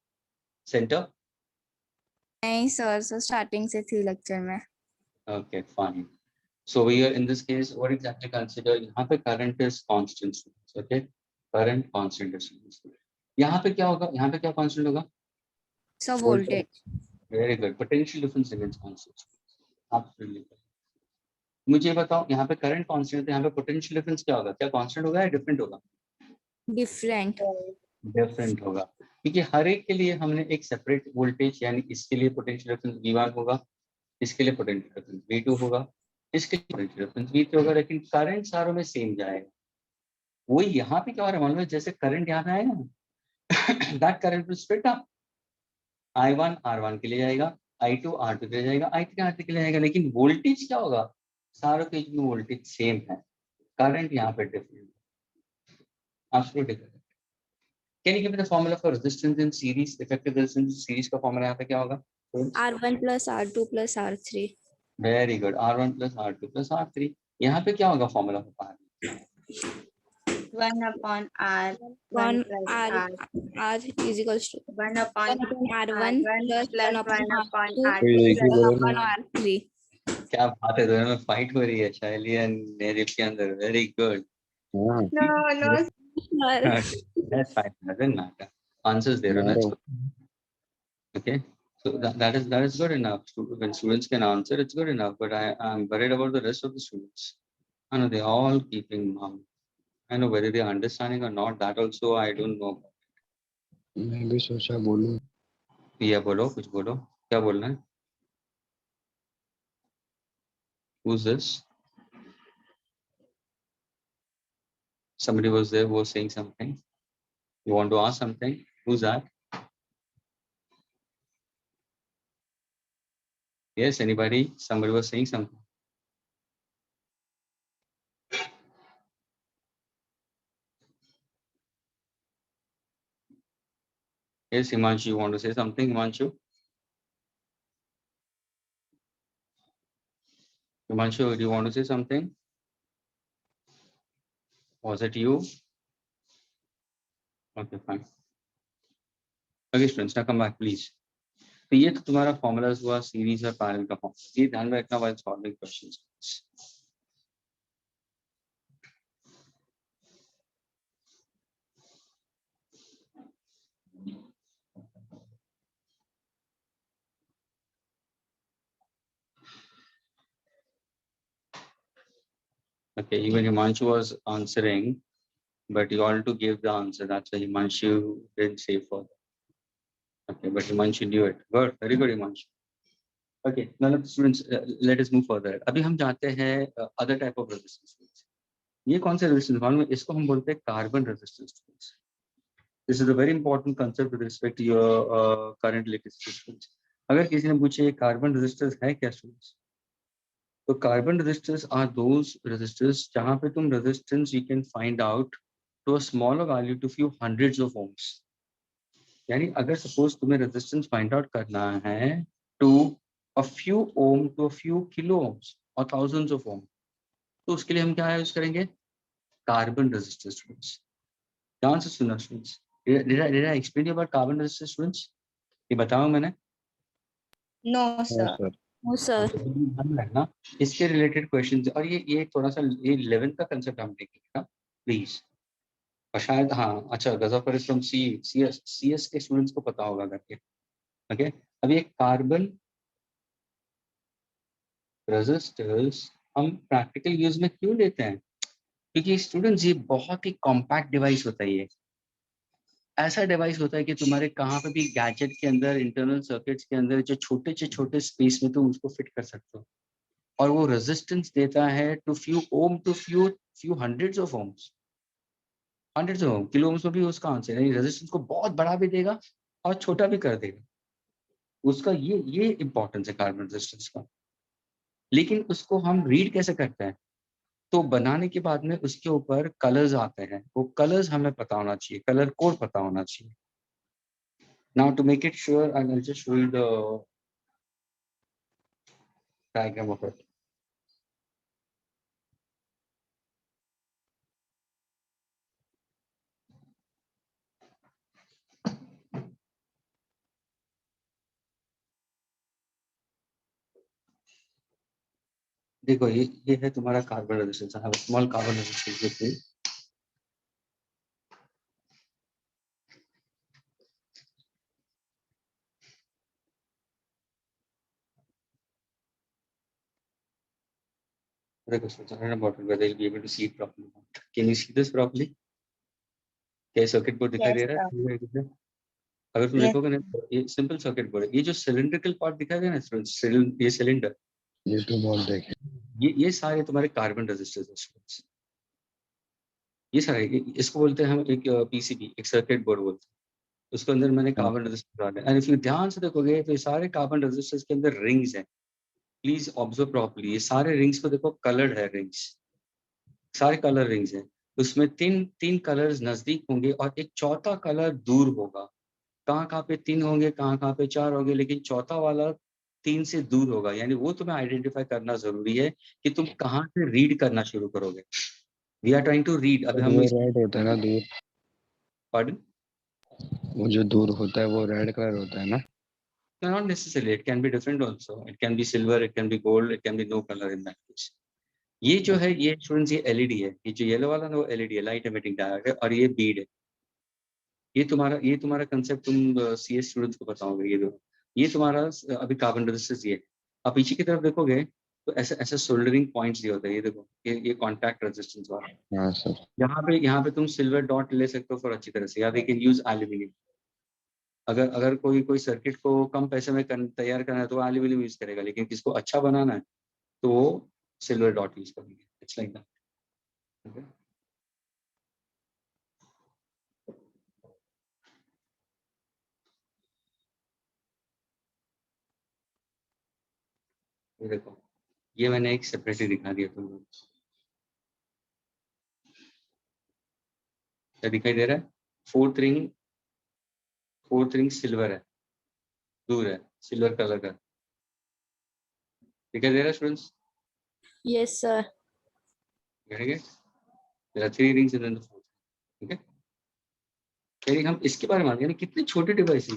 center. नहीं sir, so starting से थी lecture में. Okay, fine. So we are in this case, what exactly consider? यहाँ पे current is constant. Students, okay, current constant is. यहाँ पे क्या होगा? यहाँ पे क्या constant होगा? So voltage. Very good. Potential difference remains constant. Absolutely. मुझे बताओ यहाँ पे करंट कांस्टेंट है, यहाँ पे पोटेंशियल डिफरेंस क्या होगा? क्या कांस्टेंट होगा या डिफरेंट होगा? Different. डिफरेंट होगा, क्योंकि हर एक के लिए हमने एक सेपरेट वोल्टेज, यानी इसके लिए पोटेंशियल डिफरेंस V1 होगा, इसके लिए पोटेंशियल डिफरेंस V2 होगा, इसके लिए पोटेंशियल डिफरेंस V3 होगा, लेकिन करंट सारों में सेम जाएगा। वही यहाँ पे क्या हो रहा है मालूम है? जैसे करंट यहाँ पे आएगा ना, that current will split up. I1 R1 के लिए जाएगा, I2 R2 के लिए जाएगा, I3 R3 के लिए जाएगा, लेकिन वोल्टेज क्या होगा? सारों के बीच में वोल्टेज सेम है, करंट यहाँ पे different. Absolutely correct. Can you give me the formula for resistance in series? Effective resistance in series का formula यहाँ पे क्या होगा? R1 plus R2 plus R3. Very good. R1 plus R2 plus R3. यहाँ पे क्या होगा formula for R? 1 upon R, 1 1 plus R R, R is equals to 1 upon 1 upon R1 plus 1 upon 1 upon R2 R2 plus 1 plus upon R3. क्या बात है, दोनों में fight हो रही है शैली एंड नेरिफ के अंदर। Very good. no, Sir. That's fine. Doesn't matter. Answers there. That's good. Okay. So that is good enough. When students can answer, it's good enough. But I'm worried about the rest of the students. I know they all keeping mum. I know whether they're understanding or not. That also I don't know. मैं भी सोचा बोलूं। या बोलो, कुछ बोलो, क्या बोलना है? Who's this? Somebody was there, was saying something. You want to ask something? Who's that? Yes, anybody? Somebody was saying something. Yes, Himanshu, you want to say something, Himanshu? Himanshu, do you want to say something? Was it you? Okay, fine. Okay, students, now come back, please. तो ये तो तुम्हारा formulas हुआ series और parallel का formula, ये ध्यान में रखना while solving questions. Okay, even Himanshu was answering, but you all to give the answer. That's why Himanshu didn't say further. Okay, but Himanshu knew it. Good, very good, Himanshu. Okay, now students, let us move further. अभी हम जाते हैं other type of resistance. ये कौन सा resistance मालूम है? इसको हम बोलते हैं carbon resistance. This is a very important concept with respect to your current electricity students. अगर किसी ने पूछे carbon resistors है क्या students? तो carbon resistors are those resistors जहाँ पे तुम resistance you can find out to a smaller value to few hundreds of ohms. यानी अगर suppose तुम्हें resistance find out करना है to a few ohm to a few kilo ohms or thousands of ohm, तो उसके लिए हम क्या यूज करेंगे? Carbon resistors students. ध्यान से सुनना students. Did I explain you about carbon resistors students? ये बताऊं मैंने? No, हाँ sir. Sir No, sir. ध्यान रखना इसके रिलेटेड क्वेश्चन और ये थोड़ा सा ये 11th का कंसेप्ट हम देखेंगे ना प्लीज. और शायद हाँ अच्छा गजाफर फ्रॉम सीएस के स्टूडेंट्स को पता होगा करके. ओके, अब ये कार्बन रेजिस्टर्स हम प्रैक्टिकल यूज में क्यों लेते हैं? क्योंकि स्टूडेंट्स ये बहुत ही कॉम्पैक्ट डिवाइस होता है. ये ऐसा डिवाइस होता है कि तुम्हारे कहाँ पे भी गैजेट के अंदर इंटरनल सर्किट्स के अंदर जो छोटे स्पेस में तुम उसको फिट कर सकते हो. और वो रेजिस्टेंस देता है to few ohm to few hundreds of ohms. Hundreds of ohm kilo ohms में भी उसका आंसर है. रेजिस्टेंस को बहुत बड़ा भी देगा और छोटा भी कर देगा. उसका ये इंपॉर्टेंस है कार्बन रेजिस्टेंस का. लेकिन उसको हम रीड कैसे करते हैं? तो बनाने के बाद में उसके ऊपर कलर्स आते हैं. वो कलर्स हमें पता होना चाहिए, कलर कोड पता होना चाहिए. Now to make it sure I will just show you the diagram of it. देखो ये है तुम्हारा carbon resistance. I have a small carbon resistance with me. देखो I'm not about whether you'll be able to see it properly. Can you see this properly? क्या circuit board दिखाई Yes, दे रहा है? अगर तुम Yes. देखोगे ना तो ये सिंपल सर्किट बोर्ड है. ये जो सिलिंड्रिकल पार्ट दिखाई दे रहा है ना, ये सिलेंडर, ये तो बहुत देखे ये सारे तुम्हारे कार्बन रेजिस्टर्स हैं. ये सारे इसको बोलते हैं हम एक पीसीबी, एक सर्किट बोर्ड बोलते हैं. उसके अंदर मैंने हाँ कार्बन रेजिस्टर डाले. एंड इफ यू ध्यान से देखोगे तो ये सारे कार्बन रेजिस्टर्स के अंदर रिंग्स हैं. Please observe properly. ये सारे रिंग्स को देखो, कलर्ड है रिंग्स, सारे कलर रिंग्स हैं. उसमें तीन कलर्स नजदीक होंगे और एक चौथा कलर दूर होगा. कहाँ पे 3 होंगे, कहाँ पे 4 होंगे, लेकिन चौथा वाला 3 से दूर होगा. यानी वो तुम्हें आइडेंटिफाई करना जरूरी है कि तुम कहाँ से रीड करना शुरू करोगे. We are trying to read. अभी सर हम वो रेड होता है ना दूर पार्डन, वो जो दूर होता है वो रेड कलर होता है ना not necessarily, it can be different also. It can be silver, it can be gold, it can be no colour in that case. ये जो है ये स्टूडेंट्स ये एलईडी है. ये जो येलो वाला ना वो एलईडी है, लाइट एमिटिंग डायोड है. और ये बीड है. ये तुम्हारा कंसेप्ट तुम सीएस स्टूडेंट्स को बताओगे. ये तुम्हारा अभी कार्बन रेजिस्टेंस ये. आप पीछे की तरफ देखोगे तो ऐसे ऐसे सोल्डरिंग पॉइंट्स दिए होते हैं. ये देखो ये कॉन्टैक्ट रेजिस्टेंस वाला. हाँ सर यहाँ पे तुम सिल्वर डॉट ले सकते हो फॉर अच्छी तरह से, या दे कैन यूज एल्यूमिनियम. अगर कोई सर्किट को कम पैसे में तैयार करना है तो एल्यूमिनियम यूज करेगा. लेकिन किसको अच्छा बनाना है तो वो सिल्वर डॉट यूज करेंगे. It's like that. ये देखो ये मैंने एक सेपरेटली दिखा दिया तुमको. क्या दिखाई दे रहा है? फोर्थ रिंग सिल्वर है, दूर है, सिल्वर कलर का. दिखाई दे रहा है students? Yes, sir. There are 3 rings in the fourth. ठीक है, यानी हम इसके बारे में यानी कितने छोटे डिवाइस है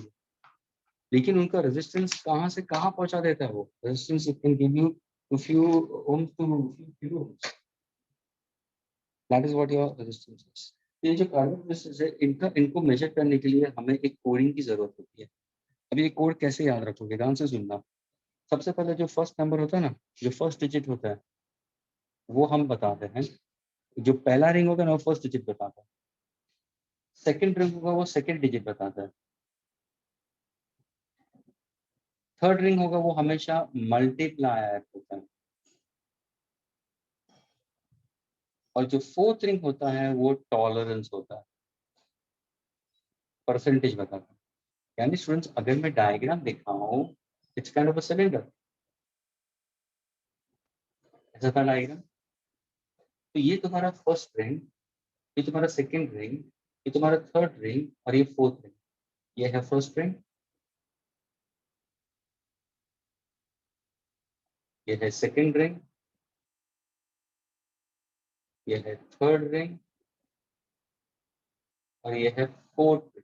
लेकिन उनका रेजिस्टेंस कहाँ से कहाँ पहुंचा देता है. वो resistance it can give you to few ohms to few kilo ohms. That is what your resistance is. ये जो कार्बन रेजिस्टेंस है इनको मेजर करने के लिए हमें एक कोडिंग की जरूरत होती है. अब ये कोड कैसे याद रखोगे? ध्यान से सुनना. सबसे पहले जो फर्स्ट नंबर होता है ना, जो फर्स्ट डिजिट होता है वो हम बताते हैं। जो पहला रिंग होगा ना वो फर्स्ट डिजिट बताता है, सेकंड रिंग होगा वो सेकंड डिजिट बताता है, थर्ड रिंग होगा वो हमेशा मल्टीप्लायर होता है, और जो फोर्थ रिंग होता है वो टॉलरेंस होता है, परसेंटेज बताता है। यानी स्टूडेंट्स अगर मैं डायग्राम दिखाऊं, it's kind of a cylinder, ऐसा था डायग्राम। तो ये तुम्हारा फर्स्ट रिंग, ये तुम्हारा सेकंड रिंग, ये तुम्हारा थर्ड रिंग और ये फोर्थ रिंग। ये है फर्स्ट रिंग, ये है सेकंड रिंग, ये है थर्ड रिंग और ये है fourth ring.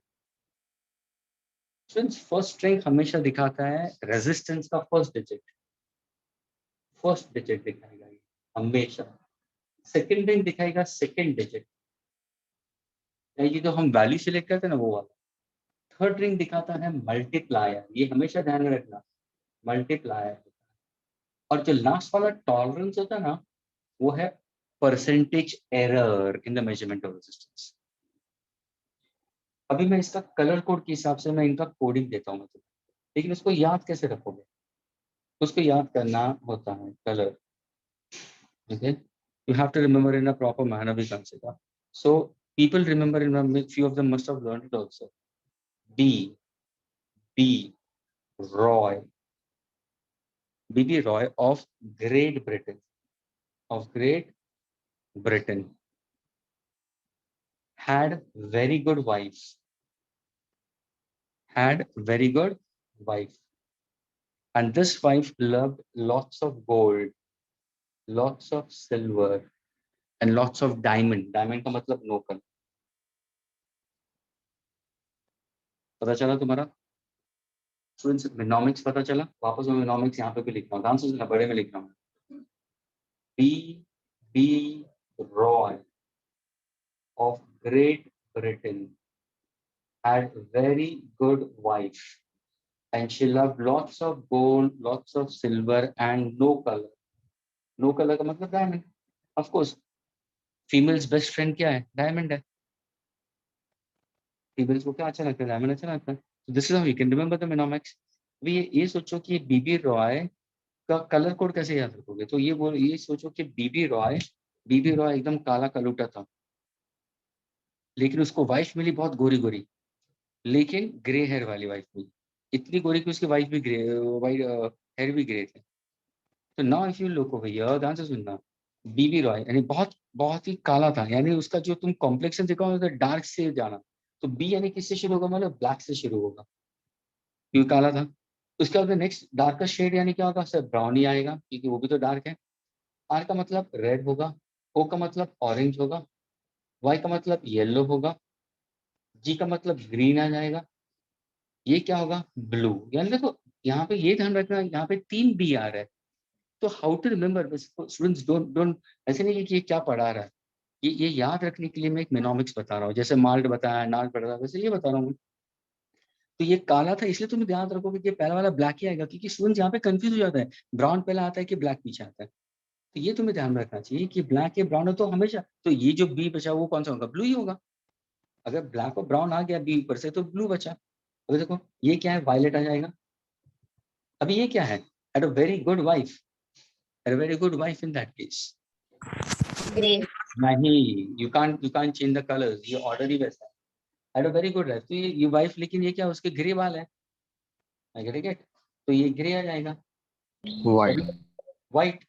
Students first ring हमेशा दिखाता है रेजिस्टेंस का फर्स्ट डिजिट दिखाएगा ये हमेशा। सेकंड रिंग दिखाएगा सेकंड डिजिट, ये जो हम वैल्यू सिलेक्ट करते हैं ना वो वाला। थर्ड रिंग दिखाता है मल्टीप्लायर, ये हमेशा ध्यान में रखना, मल्टीप्लायर। और जो लास्ट वाला टॉलरेंस होता है ना वो है percentage error in the measurement of resistance. अभी मैं इसका कलर कोड के हिसाब से मैं इनका कोडिंग देता हूँ तुम्हें, लेकिन इसको याद कैसे रखोगे? उसको याद करना होता है colour, okay? You have to remember in a proper manner, we consider. So people remember, in a few of them must have learned it also. B. Roy, B.B. Roy of Great Britain, had very good wife, and this wife loved lots of gold, lots of silver, and lots of diamond. Diamond का मतलब नोकल। पता चला तुम्हारा? Students मेनोमिक्स पता चला? वापस मैं मेनोमिक्स यहाँ पे भी लिख रहा हूँ, ध्यान से सुनना, बड़े में लिख रहा हूँ। B.B. Roy of Great Britain had very good wife, and she loved lots of gold, lots of silver, and no color. No color का मतलब diamond. Of course, females best friend क्या है? डायमंड है। फीमेल्स को क्या अच्छा लगता है? डायमंड अच्छा लगता है। So this is how you can remember the mnemonics. अभी ये सोचो कि बीबी रॉय का कलर कोड कैसे याद रखोगे? तो ये सोचो कि बीबी रॉय एकदम काला कलूटा था, लेकिन उसको वाइफ मिली बहुत गोरी गोरी, लेकिन ग्रे हेयर वाली वाइफ मिली, इतनी गोरी कि उसकी वाइफ भी ग्रे, वाइट हेयर भी ग्रे थे। तो now if you look over here, ध्यान से सुनना, बीबी रॉय यानी बहुत बहुत ही काला था, यानी उसका जो तुम कॉम्प्लेक्शन देखो तो डार्क से जाना। तो बी यानी किससे शुरू होगा? मतलब ब्लैक से शुरू होगा, क्योंकि काला था। उसके बाद नेक्स्ट डार्कर शेड यानी क्या होगा? सर ब्राउन ही आएगा, क्योंकि वो भी तो डार्क है। आर का मतलब रेड होगा, ओ का मतलब ऑरेंज होगा, वाई का मतलब येलो होगा, जी का मतलब ग्रीन आ जाएगा, ये क्या होगा? ब्लू। यानी देखो यहाँ पे ये ध्यान रखना, यहाँ पे 3 बी आ रहा है। तो how to remember? Students don't don't ऐसे नहीं कि ये क्या पढ़ा रहा है, ये याद रखने के लिए मैं एक मेनोमिक्स बता रहा हूँ, जैसे माल्ट बताया, नाल्ट पढ़ा रहा, वैसे ये बता रहा हूँ। तो ये काला था इसलिए तुम ध्यान रखोगे कि पहला वाला ब्लैक ही आएगा, क्योंकि स्टूडेंट्स यहाँ पे कंफ्यूज हो जाता है, ब्राउन पहला आता है कि ब्लैक पीछे आता है। तो ये तुम्हें ध्यान रखना चाहिए कि ब्लैक या ब्राउन हो तो हमेशा, तो ये जो बी बचा वो कौन सा होगा? ब्लू ही होगा। अगर ब्लैक और ब्राउन आ गया बी ऊपर से तो ब्लू बचा। अभी देखो ये क्या है? वायलेट आ जाएगा। अभी ये क्या है? At a very good wife, at a very good wife in that case. Gray. नहीं, you can't change the colours, ये ऑर्डर ही वैसा है। At a very good wife, तो ये वाइफ, लेकिन ये क्या, उसके ग्रे बाल है, आई गेट इट, तो ये ग्रे आ जाएगा। White. White,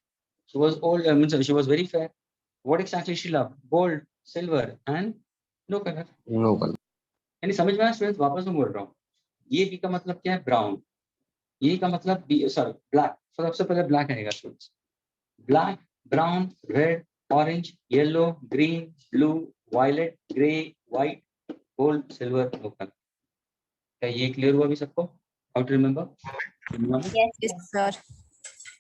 she was old, means she was very fair. What exactly she loved? Gold, silver and no color. No colour. यानी समझ में आया स्टूडेंट्स? वापस मैं बोल रहा हूँ, ये बी का मतलब क्या है? ब्राउन। ये का मतलब बी, सॉरी ब्लैक। सबसे पहले ब्लैक आएगा students, black, brown, red, orange, yellow, green, blue, violet, grey, white, gold, silver, no colour. क्या ये क्लियर हुआ अभी सबको? How to remember? Yes, Yes, sir. sir.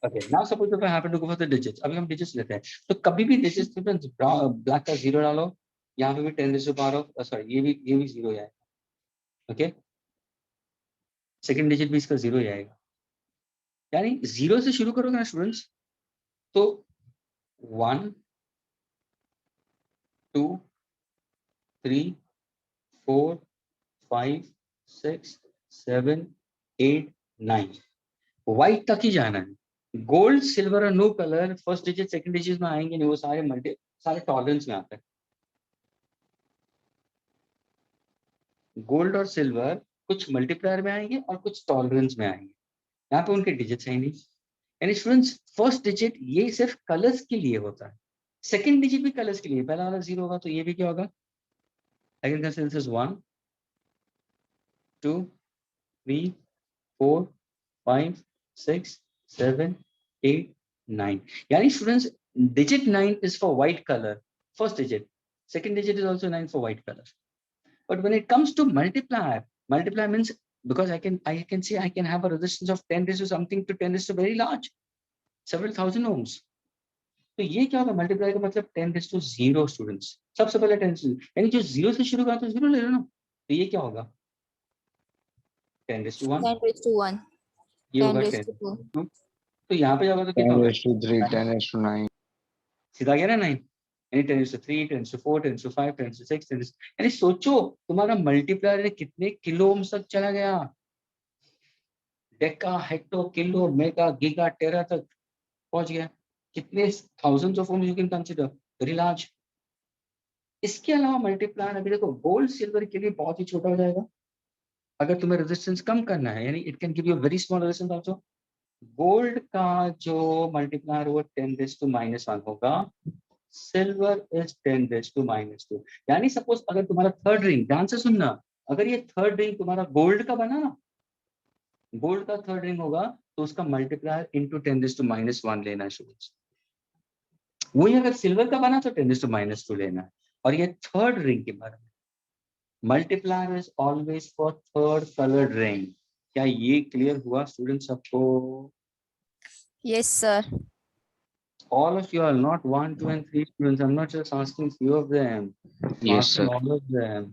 Okay, now suppose if I happen to go for the digits, अभी हम digits लेते हैं, तो कभी भी digits स्टूडेंट्स ब्लैक का 0 डालो, यहाँ पे भी 10⁻, सॉरी ये भी 0 ही आएगा। ओके, सेकंड डिजिट भी इसका 0 ही आएगा। यानी 0 से शुरू करोगे ना स्टूडेंट्स, तो 1, 2, 3, 4, 5, 6, 7, 8, 9. व्हाइट तक ही जाना है। गोल्ड, सिल्वर और no colour first digit second digit में आएंगे नहीं, वो सारे टॉलरेंस में आते हैं। गोल्ड और सिल्वर कुछ मल्टीप्लायर में आएंगे और कुछ टॉलरेंस में आएंगे, यहाँ पे उनके डिजिट्स हैं नहीं। यानी स्टूडेंट्स फर्स्ट डिजिट ये सिर्फ कलर्स के लिए होता है, सेकंड डिजिट भी कलर्स के लिए। पहला वाला 0 होगा तो ये भी क्या होगा? I can consider this as 1, 2, 3, 4, 5, 6, 7, 8, 9. यानी students digit 9 is for white color, first digit. Second digit is also 9 for white color. But when it comes to multiplier means, because I can say I can have a resistance of 10 raised to something to 10 raised to very large, several thousand ohms. तो ये क्या होगा? Multiply का मतलब 10 raised to 0 students. सबसे पहले 10 यानी जो 0 से शुरू करा तो 0 ले लो ना, तो ये क्या होगा? 10 raised to 1, 10 raised to 1, ये 10 होगा raised 10 to 2. raised to 2, तो यहाँ पे जाओगे तो 10 कितना होगा? raised to 3, 10 raised to 9. सीधा गया ना 9, यानी 10 raised to 3, 10 raised to 4, 10 raised to 5, 10 raised to 6, 10 raised to... यानी सोचो तुम्हारा मल्टीप्लायर कितने किलो ओम्स तक चला गया, deca, hecto, kilo, mega, giga, tera तक पहुंच गया। कितने thousands of ohms you can consider, very large. इसके अलावा मल्टीप्लायर अभी देखो गोल्ड सिल्वर के लिए बहुत ही छोटा हो जाएगा। अगर तुम्हें रेजिस्टेंस कम करना है, यानी it can give you very small resistance also. Gold का जो मल्टीप्लायर वो 10 raised to -1 होगा, सिल्वर इज 10 raised to -2। यानी सपोज अगर तुम्हारा थर्ड रिंग, ध्यान से सुनना, अगर ये थर्ड रिंग तुम्हारा गोल्ड का बना ना, गोल्ड का थर्ड रिंग होगा तो उसका मल्टीप्लायर इंटू 10 raised to -1 लेना है स्टूडेंट्स। वही अगर सिल्वर का बना तो 10 raised to -2 लेना है। और ये थर्ड रिंग के बारे में, multiplier is always for third coloured ring. क्या ये क्लियर हुआ स्टूडेंट्स सबको? Yes, sir. All of you are not 1, 2 and 3 students. I'm not just asking few of them. I'm Yes, asking sir. all of them.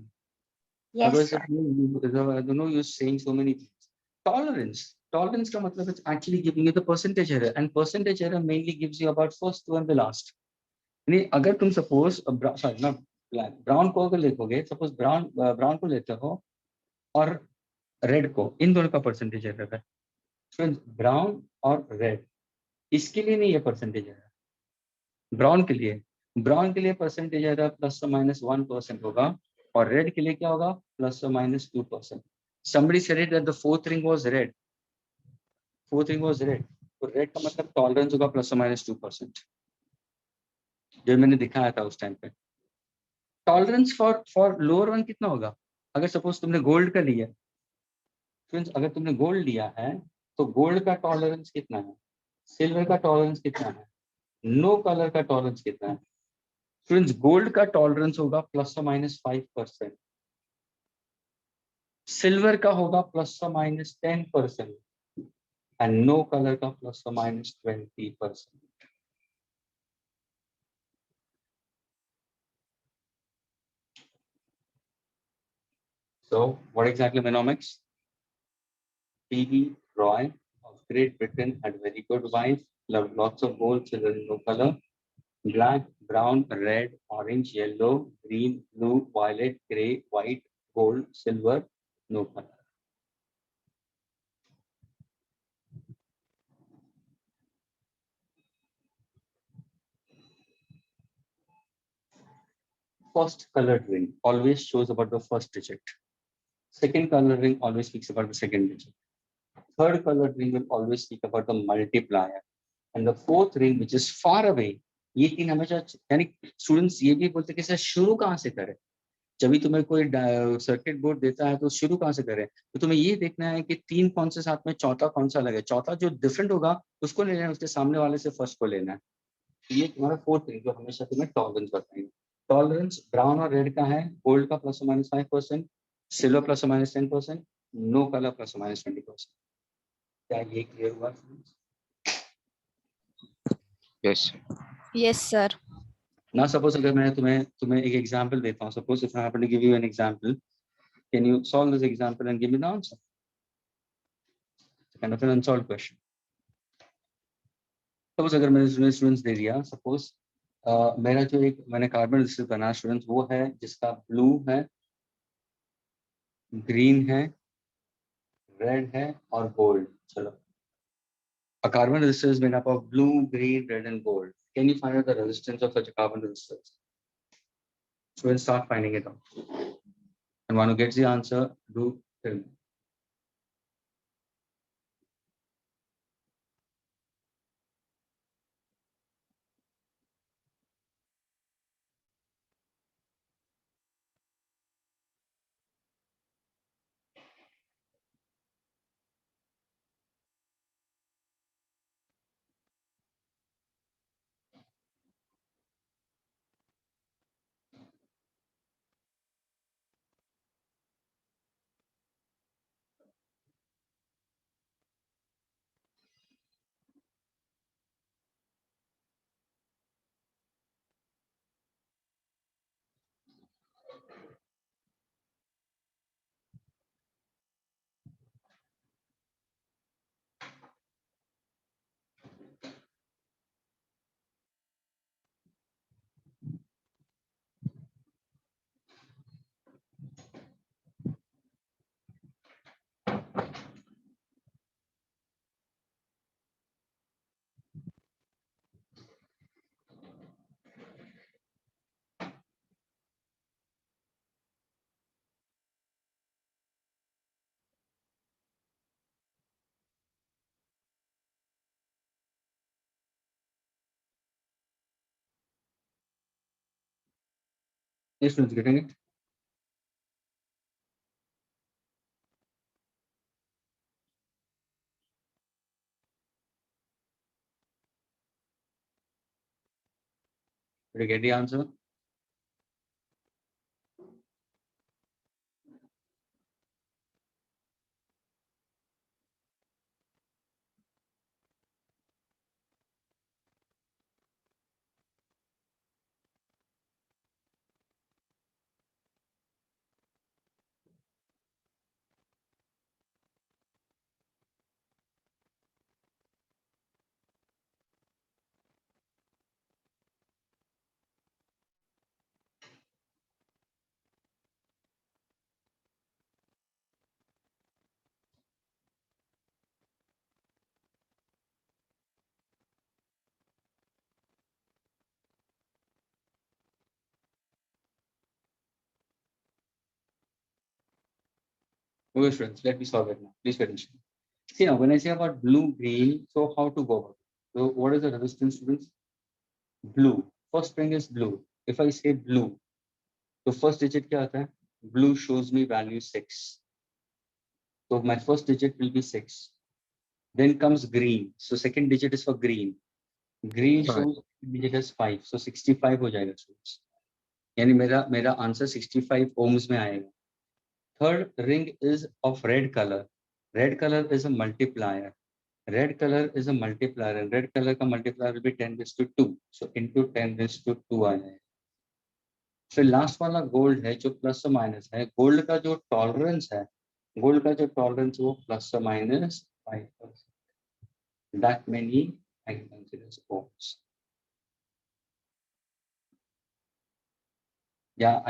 Yes, Otherwise, sir. I don't know you're saying so many things. Tolerance. Tolerance का मतलब it's actually giving you the percentage error, and percentage error mainly gives you about first two and the last. यानी अगर तुम suppose brown को अगर लिखोगे, suppose brown को लेते हो और रेड को, इन दोनों का परसेंटेज एरर है। ब्राउन और रेड, इसके लिए नहीं, ये परसेंटेज एरर ब्राउन के लिए परसेंटेज एरर ±1% होगा, और रेड के लिए क्या होगा? ±2%। somebody said it that the fourth ring was red, तो रेड का मतलब टॉलरेंस होगा ±2%, जो मैंने दिखाया था उस टाइम पे। टॉलरेंस फॉर लोअर वन कितना होगा? अगर सपोज तुमने गोल्ड का लिया, फ्रेंड्स अगर तुमने गोल्ड लिया है तो गोल्ड का टॉलरेंस कितना है, सिल्वर का टॉलरेंस कितना है, नो कलर का टॉलरेंस कितना है? फ्रेंड्स गोल्ड का टॉलरेंस होगा ±5%, सिल्वर का होगा ±10% एंड नो कलर का ±20%। So what exactly Mnemonics? P.B. Roy of Great Britain had very good wife, loved lots of gold, silver, no color, black, brown, red, orange, yellow, green, blue, violet, gray, white, gold, silver, no color. First colored ring always shows about the first digit. Second colored ring always speaks about the second digit. Third colored ring will always speak about the multiplier. And the fourth ring, which is far away, ये तीन हमेशा, यानी students ये भी बोलते हैं कि sir शुरू कहाँ से करें। जब भी तुम्हें कोई सर्किट बोर्ड देता है तो शुरू कहाँ से करें, तो तुम्हें ये देखना है कि तीन कौन से साथ में चौथा कौन सा लगे, चौथा जो डिफरेंट होगा उसको लेना है, उसके सामने वाले से फर्स्ट को लेना है। ये तुम्हारा फोर्थ रिंग जो हमेशा तुम्हें टॉलरेंस बताएंगे। टॉलरेंस ब्राउन और रेड का है, गोल्ड का ±5%, सिल्वर ±10%, नो कलर ±20%। क्या ये क्लियर हुआ? Yes, sir. Yes, sir. ना सपोज अगर मैं तुम्हें एक एग्जांपल देता हूँ, suppose if I happen to give you an example, can you solve this example and give me the answer? Kind of an unsolved question. Suppose अगर मैंने students they दिया, सपोज मेरा जो एक मैंने कार्बन रेजिस्टेंस बनाया स्टूडेंट्स वो है जिसका ब्लू है, ग्रीन है, रेड है और गोल्ड. चलो, a carbon resistor is made up of blue, green, red and gold. Can you find out the resistance of such a carbon resistor? So we'll start finding it out. And one who gets the answer, do tell me. Yes, students, getting it? Did you get the answer? Okay, students, let me solve it now. Please pay attention. See now, when I say about blue, green, so how to go about it? So what is the resistance, students? Blue. First thing is blue. If I say blue, the first digit क्या आता है? Blue shows me value 6. So my first digit will be 6. Then comes green. So second digit is for green. Green Five. shows digit is 5. So 65 हो जाएगा students. यानी मेरा answer 65 ohms में आएगा. Third ring is of red color. Red color is a multiplier. Red color is a multiplier, and red color का multiplier will be 10 raised to 2. So into 10 raised to 2 आ जाएगा. फिर last वाला gold है जो plus और minus है. Gold का जो टॉलरेंस है, गोल्ड का जो टॉलरेंस वो प्लस और minus 5%. That many I can consider as ohms. Yeah,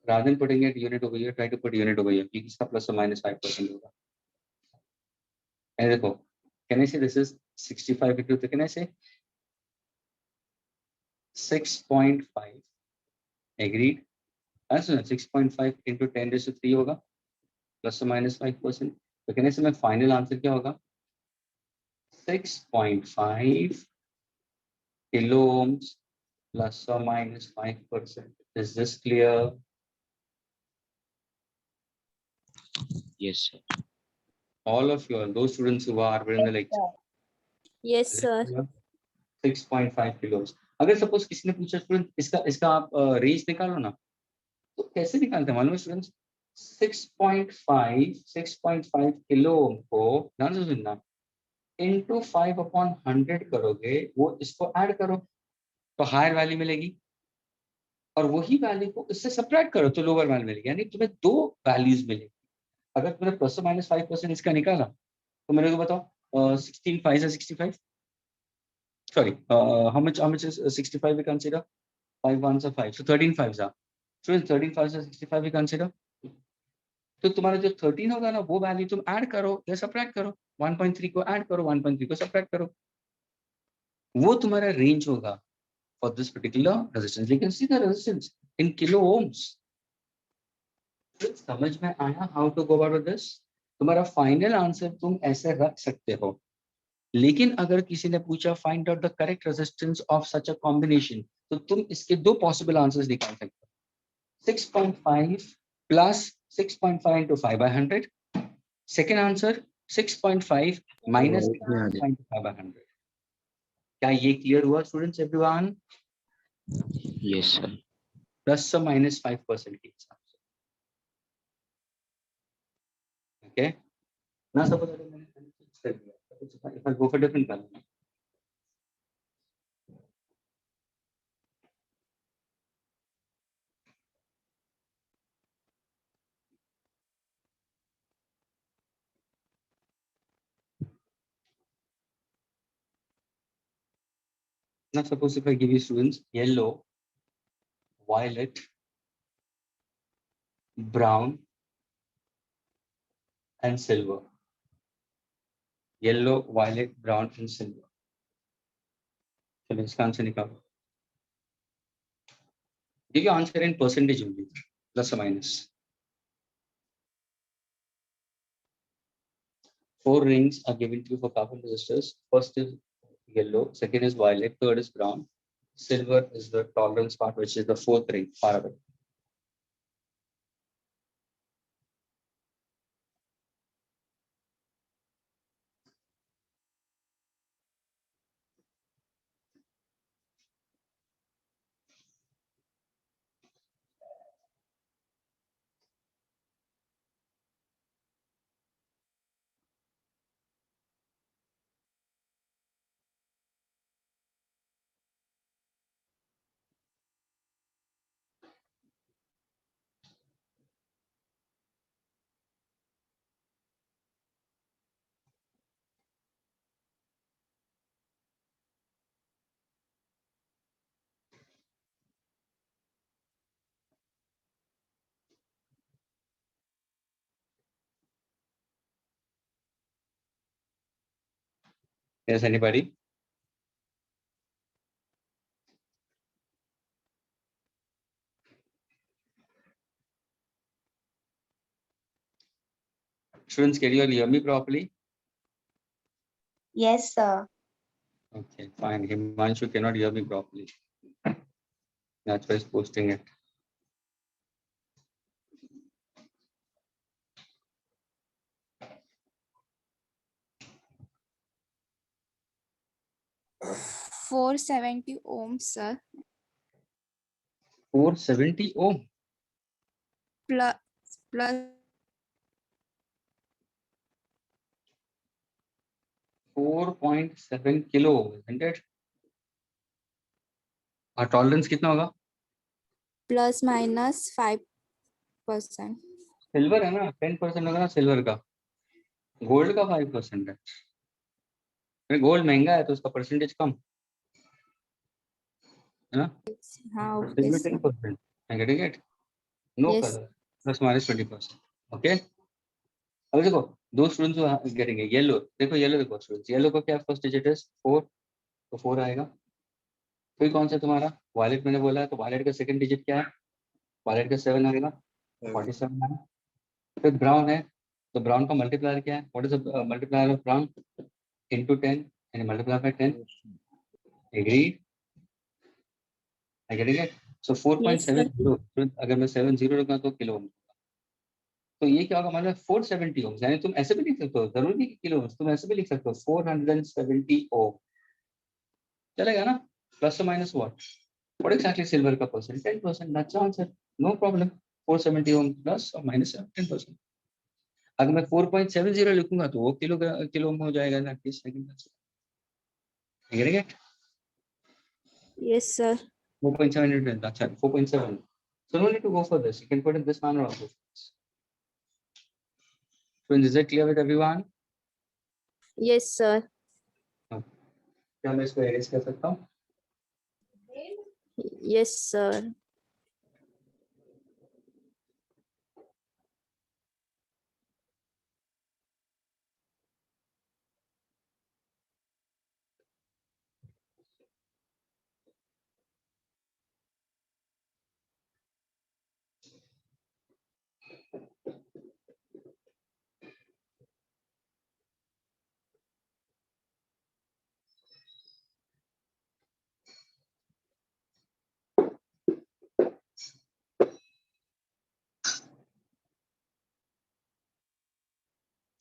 rather than putting it unit over here, try to put unit over here. इसका प्लस और माइनस 5% होगा. And देखो, can I say this is 65 into 3? Can I say 6.5? Agreed. Answer 6.5 into 10 raised to 3 होगा, plus or minus 5%. तो कहने से मैं final answer क्या होगा? 6.5 kilo ohms plus or minus 5%. Is this clear? Yes, sir. All of you, those students who are in the lecture. Yes, sir. 6.5 kilos. अगर suppose किसी ने पूछा स्टूडेंट इसका आप रेंज निकालो ना, तो कैसे निकालते हैं मालूम है स्टूडेंट्स? 6.5 किलो ओम को ध्यान से सुनना, into 5/100 करोगे, वो इसको ऐड करो तो हायर वैल्यू मिलेगी, और वही वैल्यू को इससे सब्ट्रैक्ट करो तो लोअर वैल्यू मिलेगी. यानी तुम्हें दो वैल्यूज मिलेगी. अगर तुमने प्लस और माइनस 5% इसका निकाला तो मेरे को बताओ 16 5 65. Sorry, how much is 65 we consider? 5 ones are 5. So 13 fives are. Students, 13 fives are 65 we consider. तो तुम्हारा जो 13 होगा ना वो वैल्यू तुम ऐड करो या सब्ट्रैक्ट करो. 1.3 को ऐड करो, 1.3 को सब्ट्रैक्ट करो. वो तुम्हारा रेंज होगा for this particular resistance. You can see the resistance in kilo ohms. समझ में आया how to go about this? तुम्हारा फाइनल आंसर तुम ऐसे रख सकते हो. लेकिन अगर किसी ने पूछा find out the correct resistance of such a combination, तो तुम इसके दो पॉसिबल आंसर्स निकाल सकते हो. 6.5 plus 6.5 into 5 by 100. Second answer 6.5 minus 5 into 5 by 100. क्या ये क्लियर हुआ students everyone? Yes, sir. Plus और माइनस 5% के हिसाब से. ओके ना सपोज अगर मैंने फिक्स कर दिया, if I go for different color. Now suppose if I give you students yellow, violet, brown and silver. Yellow, violet, brown and silver. चलो इसका आंसर निकालो. Give your answer in percentage only, plus or minus. 4 rings are given to you for carbon resistors. First is yellow, second is violet, third is brown. Silver is the tolerance part, which is the fourth ring, far away. Yes, anybody? Students, can you all hear me properly? Yes, sir. Okay, fine. Himanshu cannot hear me properly. That's why he's posting it. Four 70 ohms, sir. 470 ohm. Plus 4.7 kilo, isn't it? Our tolerance कितना होगा? plus minus 5%. Silver है ना, 10% होगा ना silver का. Gold का 5% है. Gold महंगा है तो उसका परसेंटेज कम है ना. हाँ, okay, silver sir. 10%. I getting it? No Yes. color. Plus minus 20%. Okay. अब देखो दो स्टूडेंट्स जो गेटिंग येलो. देखो येलो देखो स्टूडेंट्स, येलो का क्या फर्स्ट डिजिट है 4, तो 4 आएगा. फिर कौन सा तुम्हारा वायलेट मैंने बोला है, तो वायलेट का सेकंड डिजिट क्या है? वायलेट का 7 आएगा, 47 आएगा. फिर ब्राउन है, तो ब्राउन का मल्टीप्लायर क्या है? What is the multiplier of brown? Into 10 यानी multiply by 10. Agreed? I getting it? So 4.70. अगर मैं 70 रखा तो किलो ओम. तो ये क्या होगा मतलब 470 ओम्स. यानी तुम ऐसे भी लिख सकते हो, जरूरी नहीं कि किलो ओम्स, तुम ऐसे भी लिख सकते हो 470 ओम. चलेगा ना? प्लस और माइनस व्हाट एक्चुअली सिल्वर का percent 10%. That's answer. No problem. 470 ohm plus और माइनस 10%. अगर मैं 4.70 लिखूंगा तो वो किलो ओम हो जाएगा ना. किस second getting it? Yes, sir. 4.7 अच्छा 4.7. So no need to go for this. You can put in this manner also. So is it clear with everyone? Yes, sir. क्या मैं इसको erase कर सकता हूँ? Yes, sir.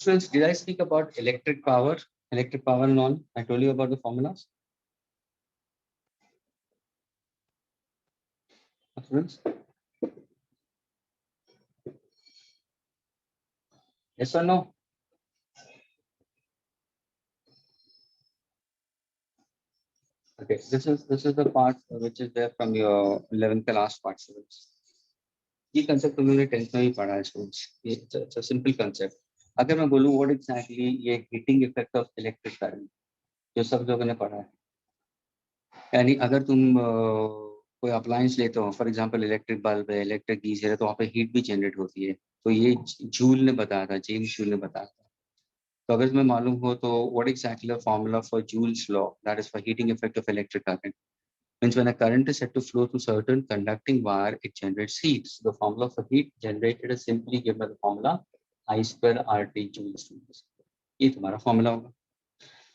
Students, did I speak about electric power? Electric power and all? I told you about the formulas. Students? Yes or no? Okay, this is the part which is there from your 11th class part, students. ये concept तुमने 10th में भी पढ़ा है students. It's a simple concept. अगर मैं बोलूँ what exactly ये heating effect of electric current जो सब लोगों ने पढ़ा है, यानी अगर तुम कोई अप्लायंस लेते हो, फॉर एग्जांपल इलेक्ट्रिक बल्ब है, इलेक्ट्रिक गीजर है, तो वहाँ पे हीट भी जनरेट होती है. तो ये जूल ने बताया था, जेम्स जूल ने बताया था. तो अगर तुम्हें मालूम हो तो what exactly the formula for Joule's law, that is for heating effect of electric current, means when a current is said to flow through certain conducting wire, it generates heat. So the formula for heat generated is simply given by the formula I square RT joules. ये तुम्हारा formula होगा.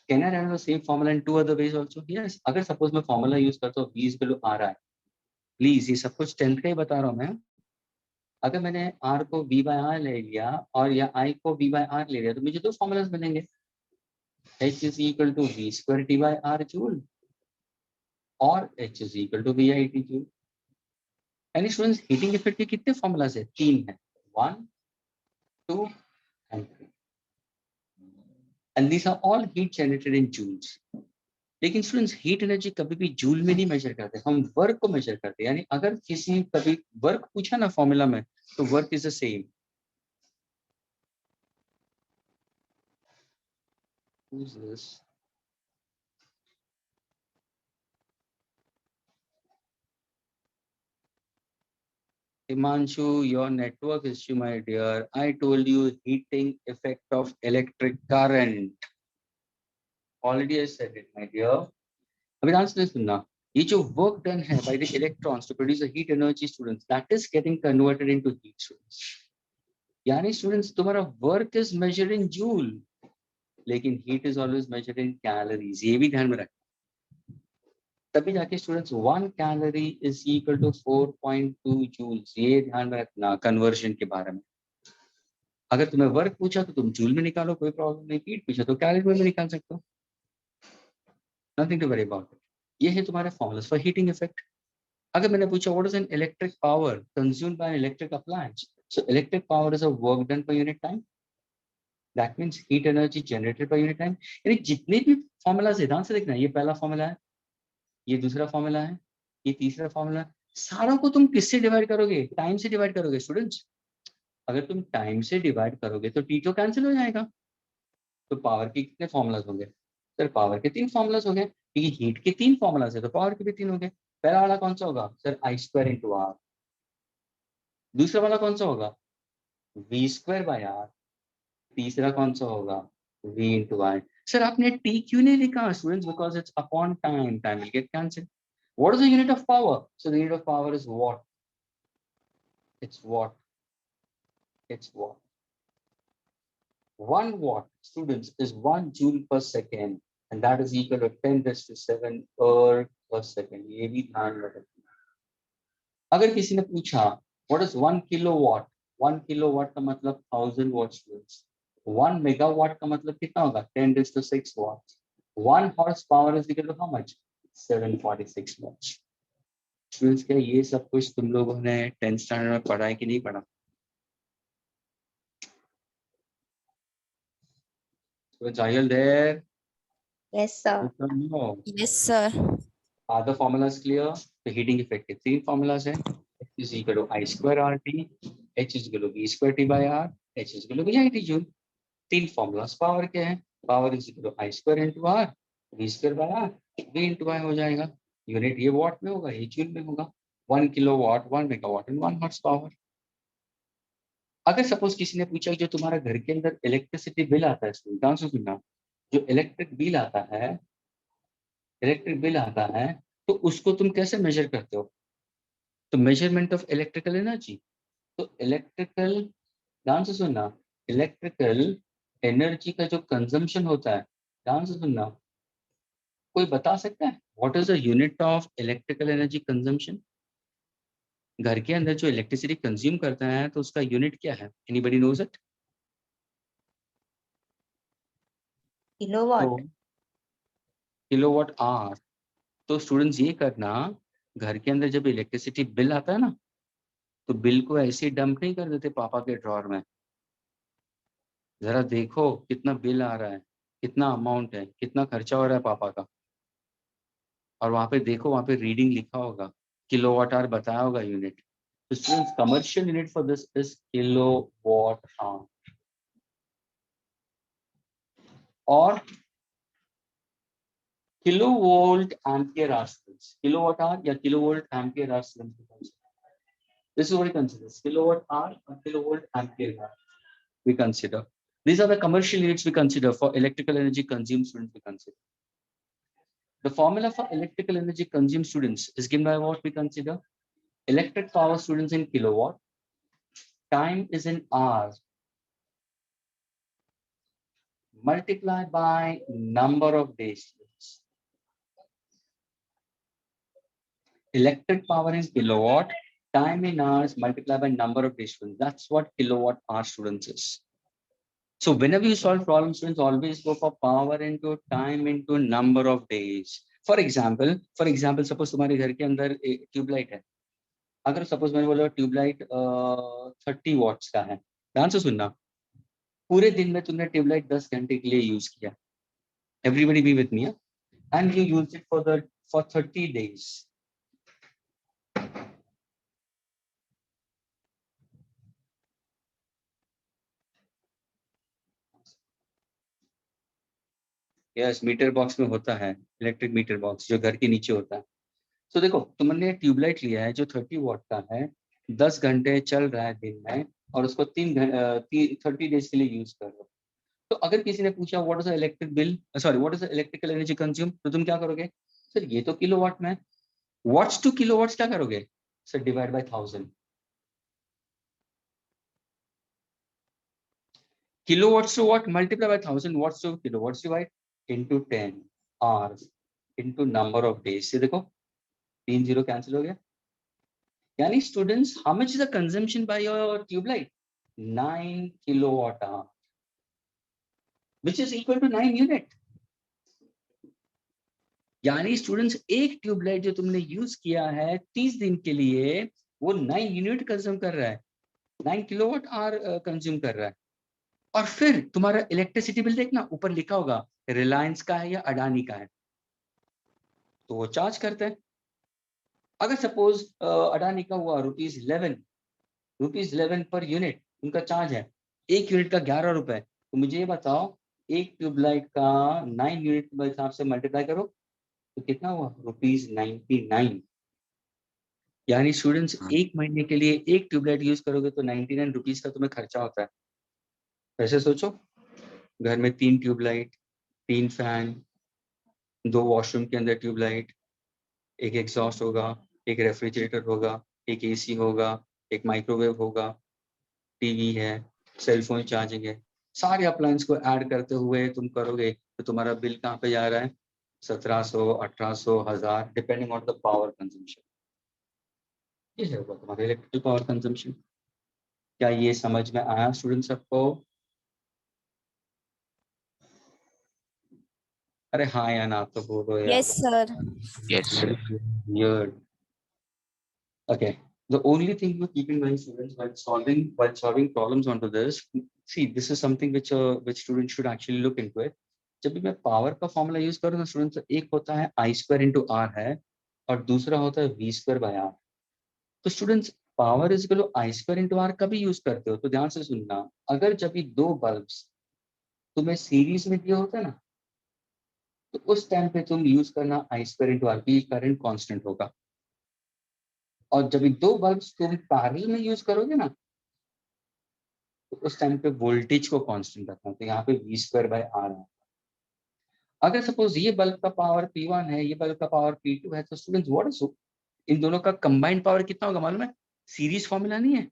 Can I write the same formula in two other ways also? Yes. अगर suppose मैं formula use करता हूँ V is equal to RI, please ये सब कुछ 10th का ही बता रहा हूँ मैं. अगर मैंने R को V by R ले लिया और या I को V by R ले लिया तो मुझे दो फॉर्मूलाज बनेंगे. H is equal to V square T by R joule और H is equal to VIT joule. यानी स्टूडेंट्स हीटिंग इफेक्ट के कितने फॉर्मूलाज है? 3 है. 1, 2 and 3. And these are all heat generated in joules. लेकिन स्टूडेंट्स हीट एनर्जी कभी भी joule में नहीं मेजर करते, हम वर्क को मेजर करते हैं. यानी अगर किसी कभी वर्क पूछा ना फॉर्मूला में तो work is the same. Who's this? Himanshu, your network issue, my dear. I told you heating effect of electric current. Already I said it, my dear. अभी ध्यान से सुनना. ये जो work done है by the electrons to produce the heat energy, students, that is getting converted into heat, students. यानी students तुम्हारा work is measured in joule, लेकिन heat is always measured in calories. ये भी ध्यान में रखना. तभी जाके students 1 calorie is equal to 4.2 joules. ये ध्यान में रखना कन्वर्जन के बारे में. अगर तुम्हें वर्क पूछा तो तुम जूल में निकालो, कोई प्रॉब्लम नहीं. हीट पूछा तो कैलोरी में निकाल सकते हो. Nothing to worry about it. ये है तुम्हारे फॉर्मूलाज फॉर हीटिंग इफेक्ट. अगर मैंने पूछा what is an electric power consumed by an electric appliance, so electric power is a work done per unit time. That means heat energy generated per unit time. यानी जितने भी formulas है ध्यान से देखना. ये पहला फॉर्मूला है, ये दूसरा फॉर्मूला है, ये तीसरा फॉर्मूला है. सारों को तुम किससे डिवाइड करोगे? टाइम से डिवाइड करोगे स्टूडेंट्स. अगर तुम टाइम से डिवाइड करोगे तो टी तो कैंसिल हो जाएगा. तो पावर के कितने फॉर्मूलाज हो गए? सर पावर के 3 फॉर्मूलाज हो गए. क्योंकि हीट के 3 फॉर्मूलाज है तो पावर के भी 3 हो गए. पहला वाला कौन सा होगा? Sir I square into R. दूसरा वाला कौन सा होगा? V square by R. तीसरा कौन सा होगा? V into I. सर आपने टी क्यों नहीं लिखा students? Because it's upon time. Time will get cancel. What is the unit of power? So the unit of power is watt. It's watt. It's watt. 1 watt, students, is 1 joule per second, and that is equal to 10 raised to 7 erg per second. ये भी ध्यान रखना. अगर किसी ने पूछा what is 1 kilowatt? 1 kilowatt का मतलब 1000 watts, students. 1 megawatt का मतलब कितना होगा? 10 raised to 6 watts. 1 horsepower is equal to how much? 746 watts. Students क्या ये सब कुछ तुम लोगों ने 10th स्टैंडर्ड में पढ़ा है कि नहीं पढ़ा? Students, are you there? Yes, sir. No. Yes, sir. Are the formulas clear? The heating effect है 3 formulas है. H is equal to I square RT, H is equal to V square T by R, H is equal to VIT joule. 3 formulas power के हैं. Power is equal to I square into R, V square by R, V into I हो जाएगा. Unit ये what में होगा, ये joule में होगा। 1 kilowatt 1 megawatt and 1 horse power. अगर सपोज किसी ने पूछा कि जो तुम्हारा घर के अंदर इलेक्ट्रिसिटी बिल आता है, ध्यान से सुनना, जो इलेक्ट्रिक बिल आता है, इलेक्ट्रिक बिल आता है, तो उसको तुम कैसे मेजर करते हो? तो मेजरमेंट ऑफ इलेक्ट्रिकल एनर्जी। तो इलेक्ट्रिकल, ध्यान से सुनना, इलेक्ट्रिकल एनर्जी का जो कंजम्पशन होता है, ध्यान से सुनना, कोई बता सकता है what is the unit of electrical energy consumption? घर के अंदर जो इलेक्ट्रिसिटी कंज्यूम करता है तो उसका यूनिट क्या है? Anybody knows it? Kilowatt. Kilowatt hour. तो स्टूडेंट्स ये करना, घर के अंदर जब इलेक्ट्रिसिटी बिल आता है ना, तो बिल को ऐसे ही डंप नहीं कर देते पापा के ड्रॉर में। जरा देखो कितना बिल आ रहा है, कितना अमाउंट है, कितना खर्चा हो रहा है पापा का, और वहां पे देखो, वहां पे रीडिंग लिखा होगा, किलोवाट आवर बताया होगा यूनिट। तो students commercial unit for this is kilowatt hour. और kilovolt ampere hour students, kilowatt hour या kilovolt ampere hour students, this is what we consider, kilowatt hour or kilovolt ampere hour we consider. These are the commercial units we consider for electrical energy consumed students we consider. The formula for electrical energy consumed students is given by what we consider electric power students in kilowatt, time is in hours, multiplied by number of days. Electric power in kilowatt, time in hours multiplied by number of days students. That's what kilowatt hour students is. So whenever you solve problem, students always go for power into time into number of days. For example, suppose तुम्हारे घर के अंदर tubelight है। अगर suppose मैंने बोला tubelight 30 watts का है, ध्यान से सुनना, पूरे दिन में तुमने ट्यूबलाइट 10 घंटे के लिए यूज किया, everybody be with me, and you use it for 30 days. Yes, meter box में होता है, इलेक्ट्रिक मीटर बॉक्स जो घर के नीचे होता है। तो देखो, तुमने ट्यूबलाइट लिया है जो 30 वॉट का है, 10 घंटे चल रहा है दिन में, और उसको 30 डेज के लिए यूज कर रहे हो। तो अगर किसी ने पूछा what is the electric bill, sorry what is the electrical energy consume, तो तुम क्या करोगे? सर ये तो किलोवाट में, वॉट्स टू किलोवाट्स क्या करोगे? Sir divide by 1000। kilowatts to watt multiply by 1000 watts to kilowatts divide into 10 hours into number of days. से देखो 3 0 कैंसिल हो गया। यानी students, how much is the consumption by your tubelight? 9 kilowatt hour, which is equal to 9 unit. यानी students, एक tubelight जो तुमने use किया है 30 दिन के लिए, वो 9 यूनिट कंज्यूम कर रहा है, 9 किलोवाट आवर कंज्यूम कर रहा है। और फिर तुम्हारा इलेक्ट्रिसिटी बिल देखना, ऊपर लिखा होगा रिलायंस का है या अडानी का है, तो वो चार्ज करते हैं। अगर सपोज अडानी का हुआ रुपीज 11 पर यूनिट उनका चार्ज है, एक यूनिट का 11 रुपए, तो मुझे ये बताओ, एक ट्यूबलाइट का 9 यूनिट के हिसाब से मल्टीप्लाई करो तो कितना हुआ? ₹99। यानी स्टूडेंट्स, एक महीने के लिए एक ट्यूबलाइट यूज करोगे तो 99 रुपीज का तुम्हें खर्चा होता है। वैसे सोचो, घर में 3 ट्यूबलाइट, 3 फैन, 2 वॉशरूम के अंदर ट्यूबलाइट, एक एग्जॉस्ट होगा, एक रेफ्रिजरेटर होगा, एक एसी होगा, एक माइक्रोवेव होगा, टीवी है, सेल फोन चार्जिंग है, सारे अप्लायंस को ऐड करते हुए तुम करोगे तो तुम्हारा बिल कहाँ पे जा रहा है? 1700, 1800, 1000, depending on the power consumption. ये होगा तुम्हारा इलेक्ट्रिकल पावर कंजम्पशन। क्या ये समझ में आया स्टूडेंट्स सबको? अरे हाँ या ना तो बोलो यार। Yes, sir. Yes, sir. Weird. Okay. The only thing you keep in mind, students, while solving problems onto this, see, this is something which students should actually look into it. जब भी मैं पावर का formula use करूँ ना students, एक होता है I² into R है, और दूसरा होता है V² by R। तो students, power is equal to I² into R कभी यूज करते हो तो ध्यान से सुनना, अगर जब भी 2 बल्ब्स तुम्हें सीरीज में दिए होते हैं ना, तो तो उस टाइम पे तुम यूज करना I square into R, P current constant होगा। और जब ये दो बल्ब्स तुम पैरेलल में यूज करोगे ना, तो उस टाइम पे वोल्टेज को कांस्टेंट रखना, तो यहाँ पे वी स्क्वायर बाय आर है। अगर सपोज ये बल्ब का पावर P1 है, ये बल्ब का पावर P2 है, तो स्टूडेंट्स व्हाट इज इन दोनों का कंबाइंड पावर कितना होगा मालूम है? सीरीज फॉर्मूला नहीं है।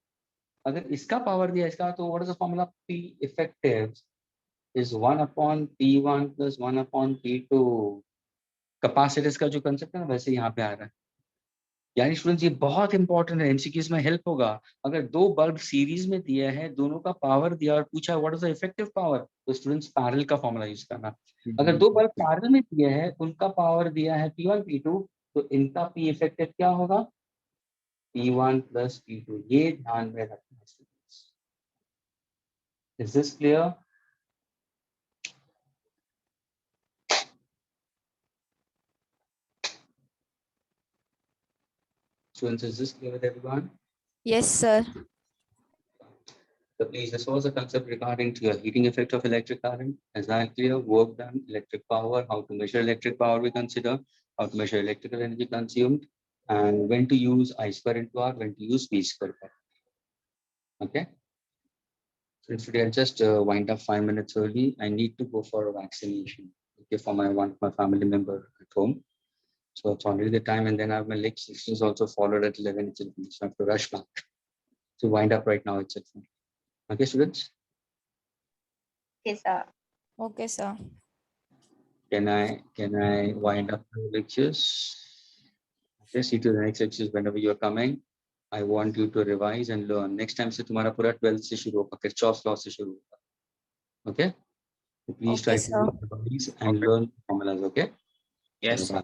अगर इसका पावर दिया इसका, तो what is the formula? P effective is 1 upon P1 plus 1 upon P2। Capacitance का जो कंसेप्ट है ना, वैसे यहाँ पे आ रहा है। यानी स्टूडेंट्स ये बहुत इंपॉर्टेंट है, एमसीक्यूज में हेल्प होगा। अगर दो बल्ब सीरीज में दिया है, दोनों का पावर दिया और पूछा what is the effective power, तो स्टूडेंट्स पैरेलल का फॉर्मूला यूज करना। अगर दो बल्ब पैरेलल में दिया है, उनका पावर दिया है P1 P2, तो इनका P इफेक्टिव क्या होगा? P1 plus P2। ये ध्यान में रखना students. Is this clear? Students, is this clear with everyone? Yes, sir. So please, this was a concept regarding to your heating effect of electric current. Is that clear? Work done, electric power, how to measure electric power we consider, how to measure electrical energy consumed, and when to use I square into R, when to use P square. Okay. So today I'll just wind up 5 minutes early. I need to go for a vaccination. Okay, for my family member at home. So it's already the time, and then I have my leg sessions also followed at 11 itself. So I have to rush back. So wind up right now itself. Okay, students? Okay, sir. Okay, sir. Can I wind up the lectures? Okay, see to the next lectures whenever you are coming. I want you to revise and learn. Next time से तुम्हारा पूरा 12th से शुरू होगा, Kirchhoff's law से शुरू होगा. Okay? So please Okay, try sir. to revise and learn formulas. Okay? Yes, sir.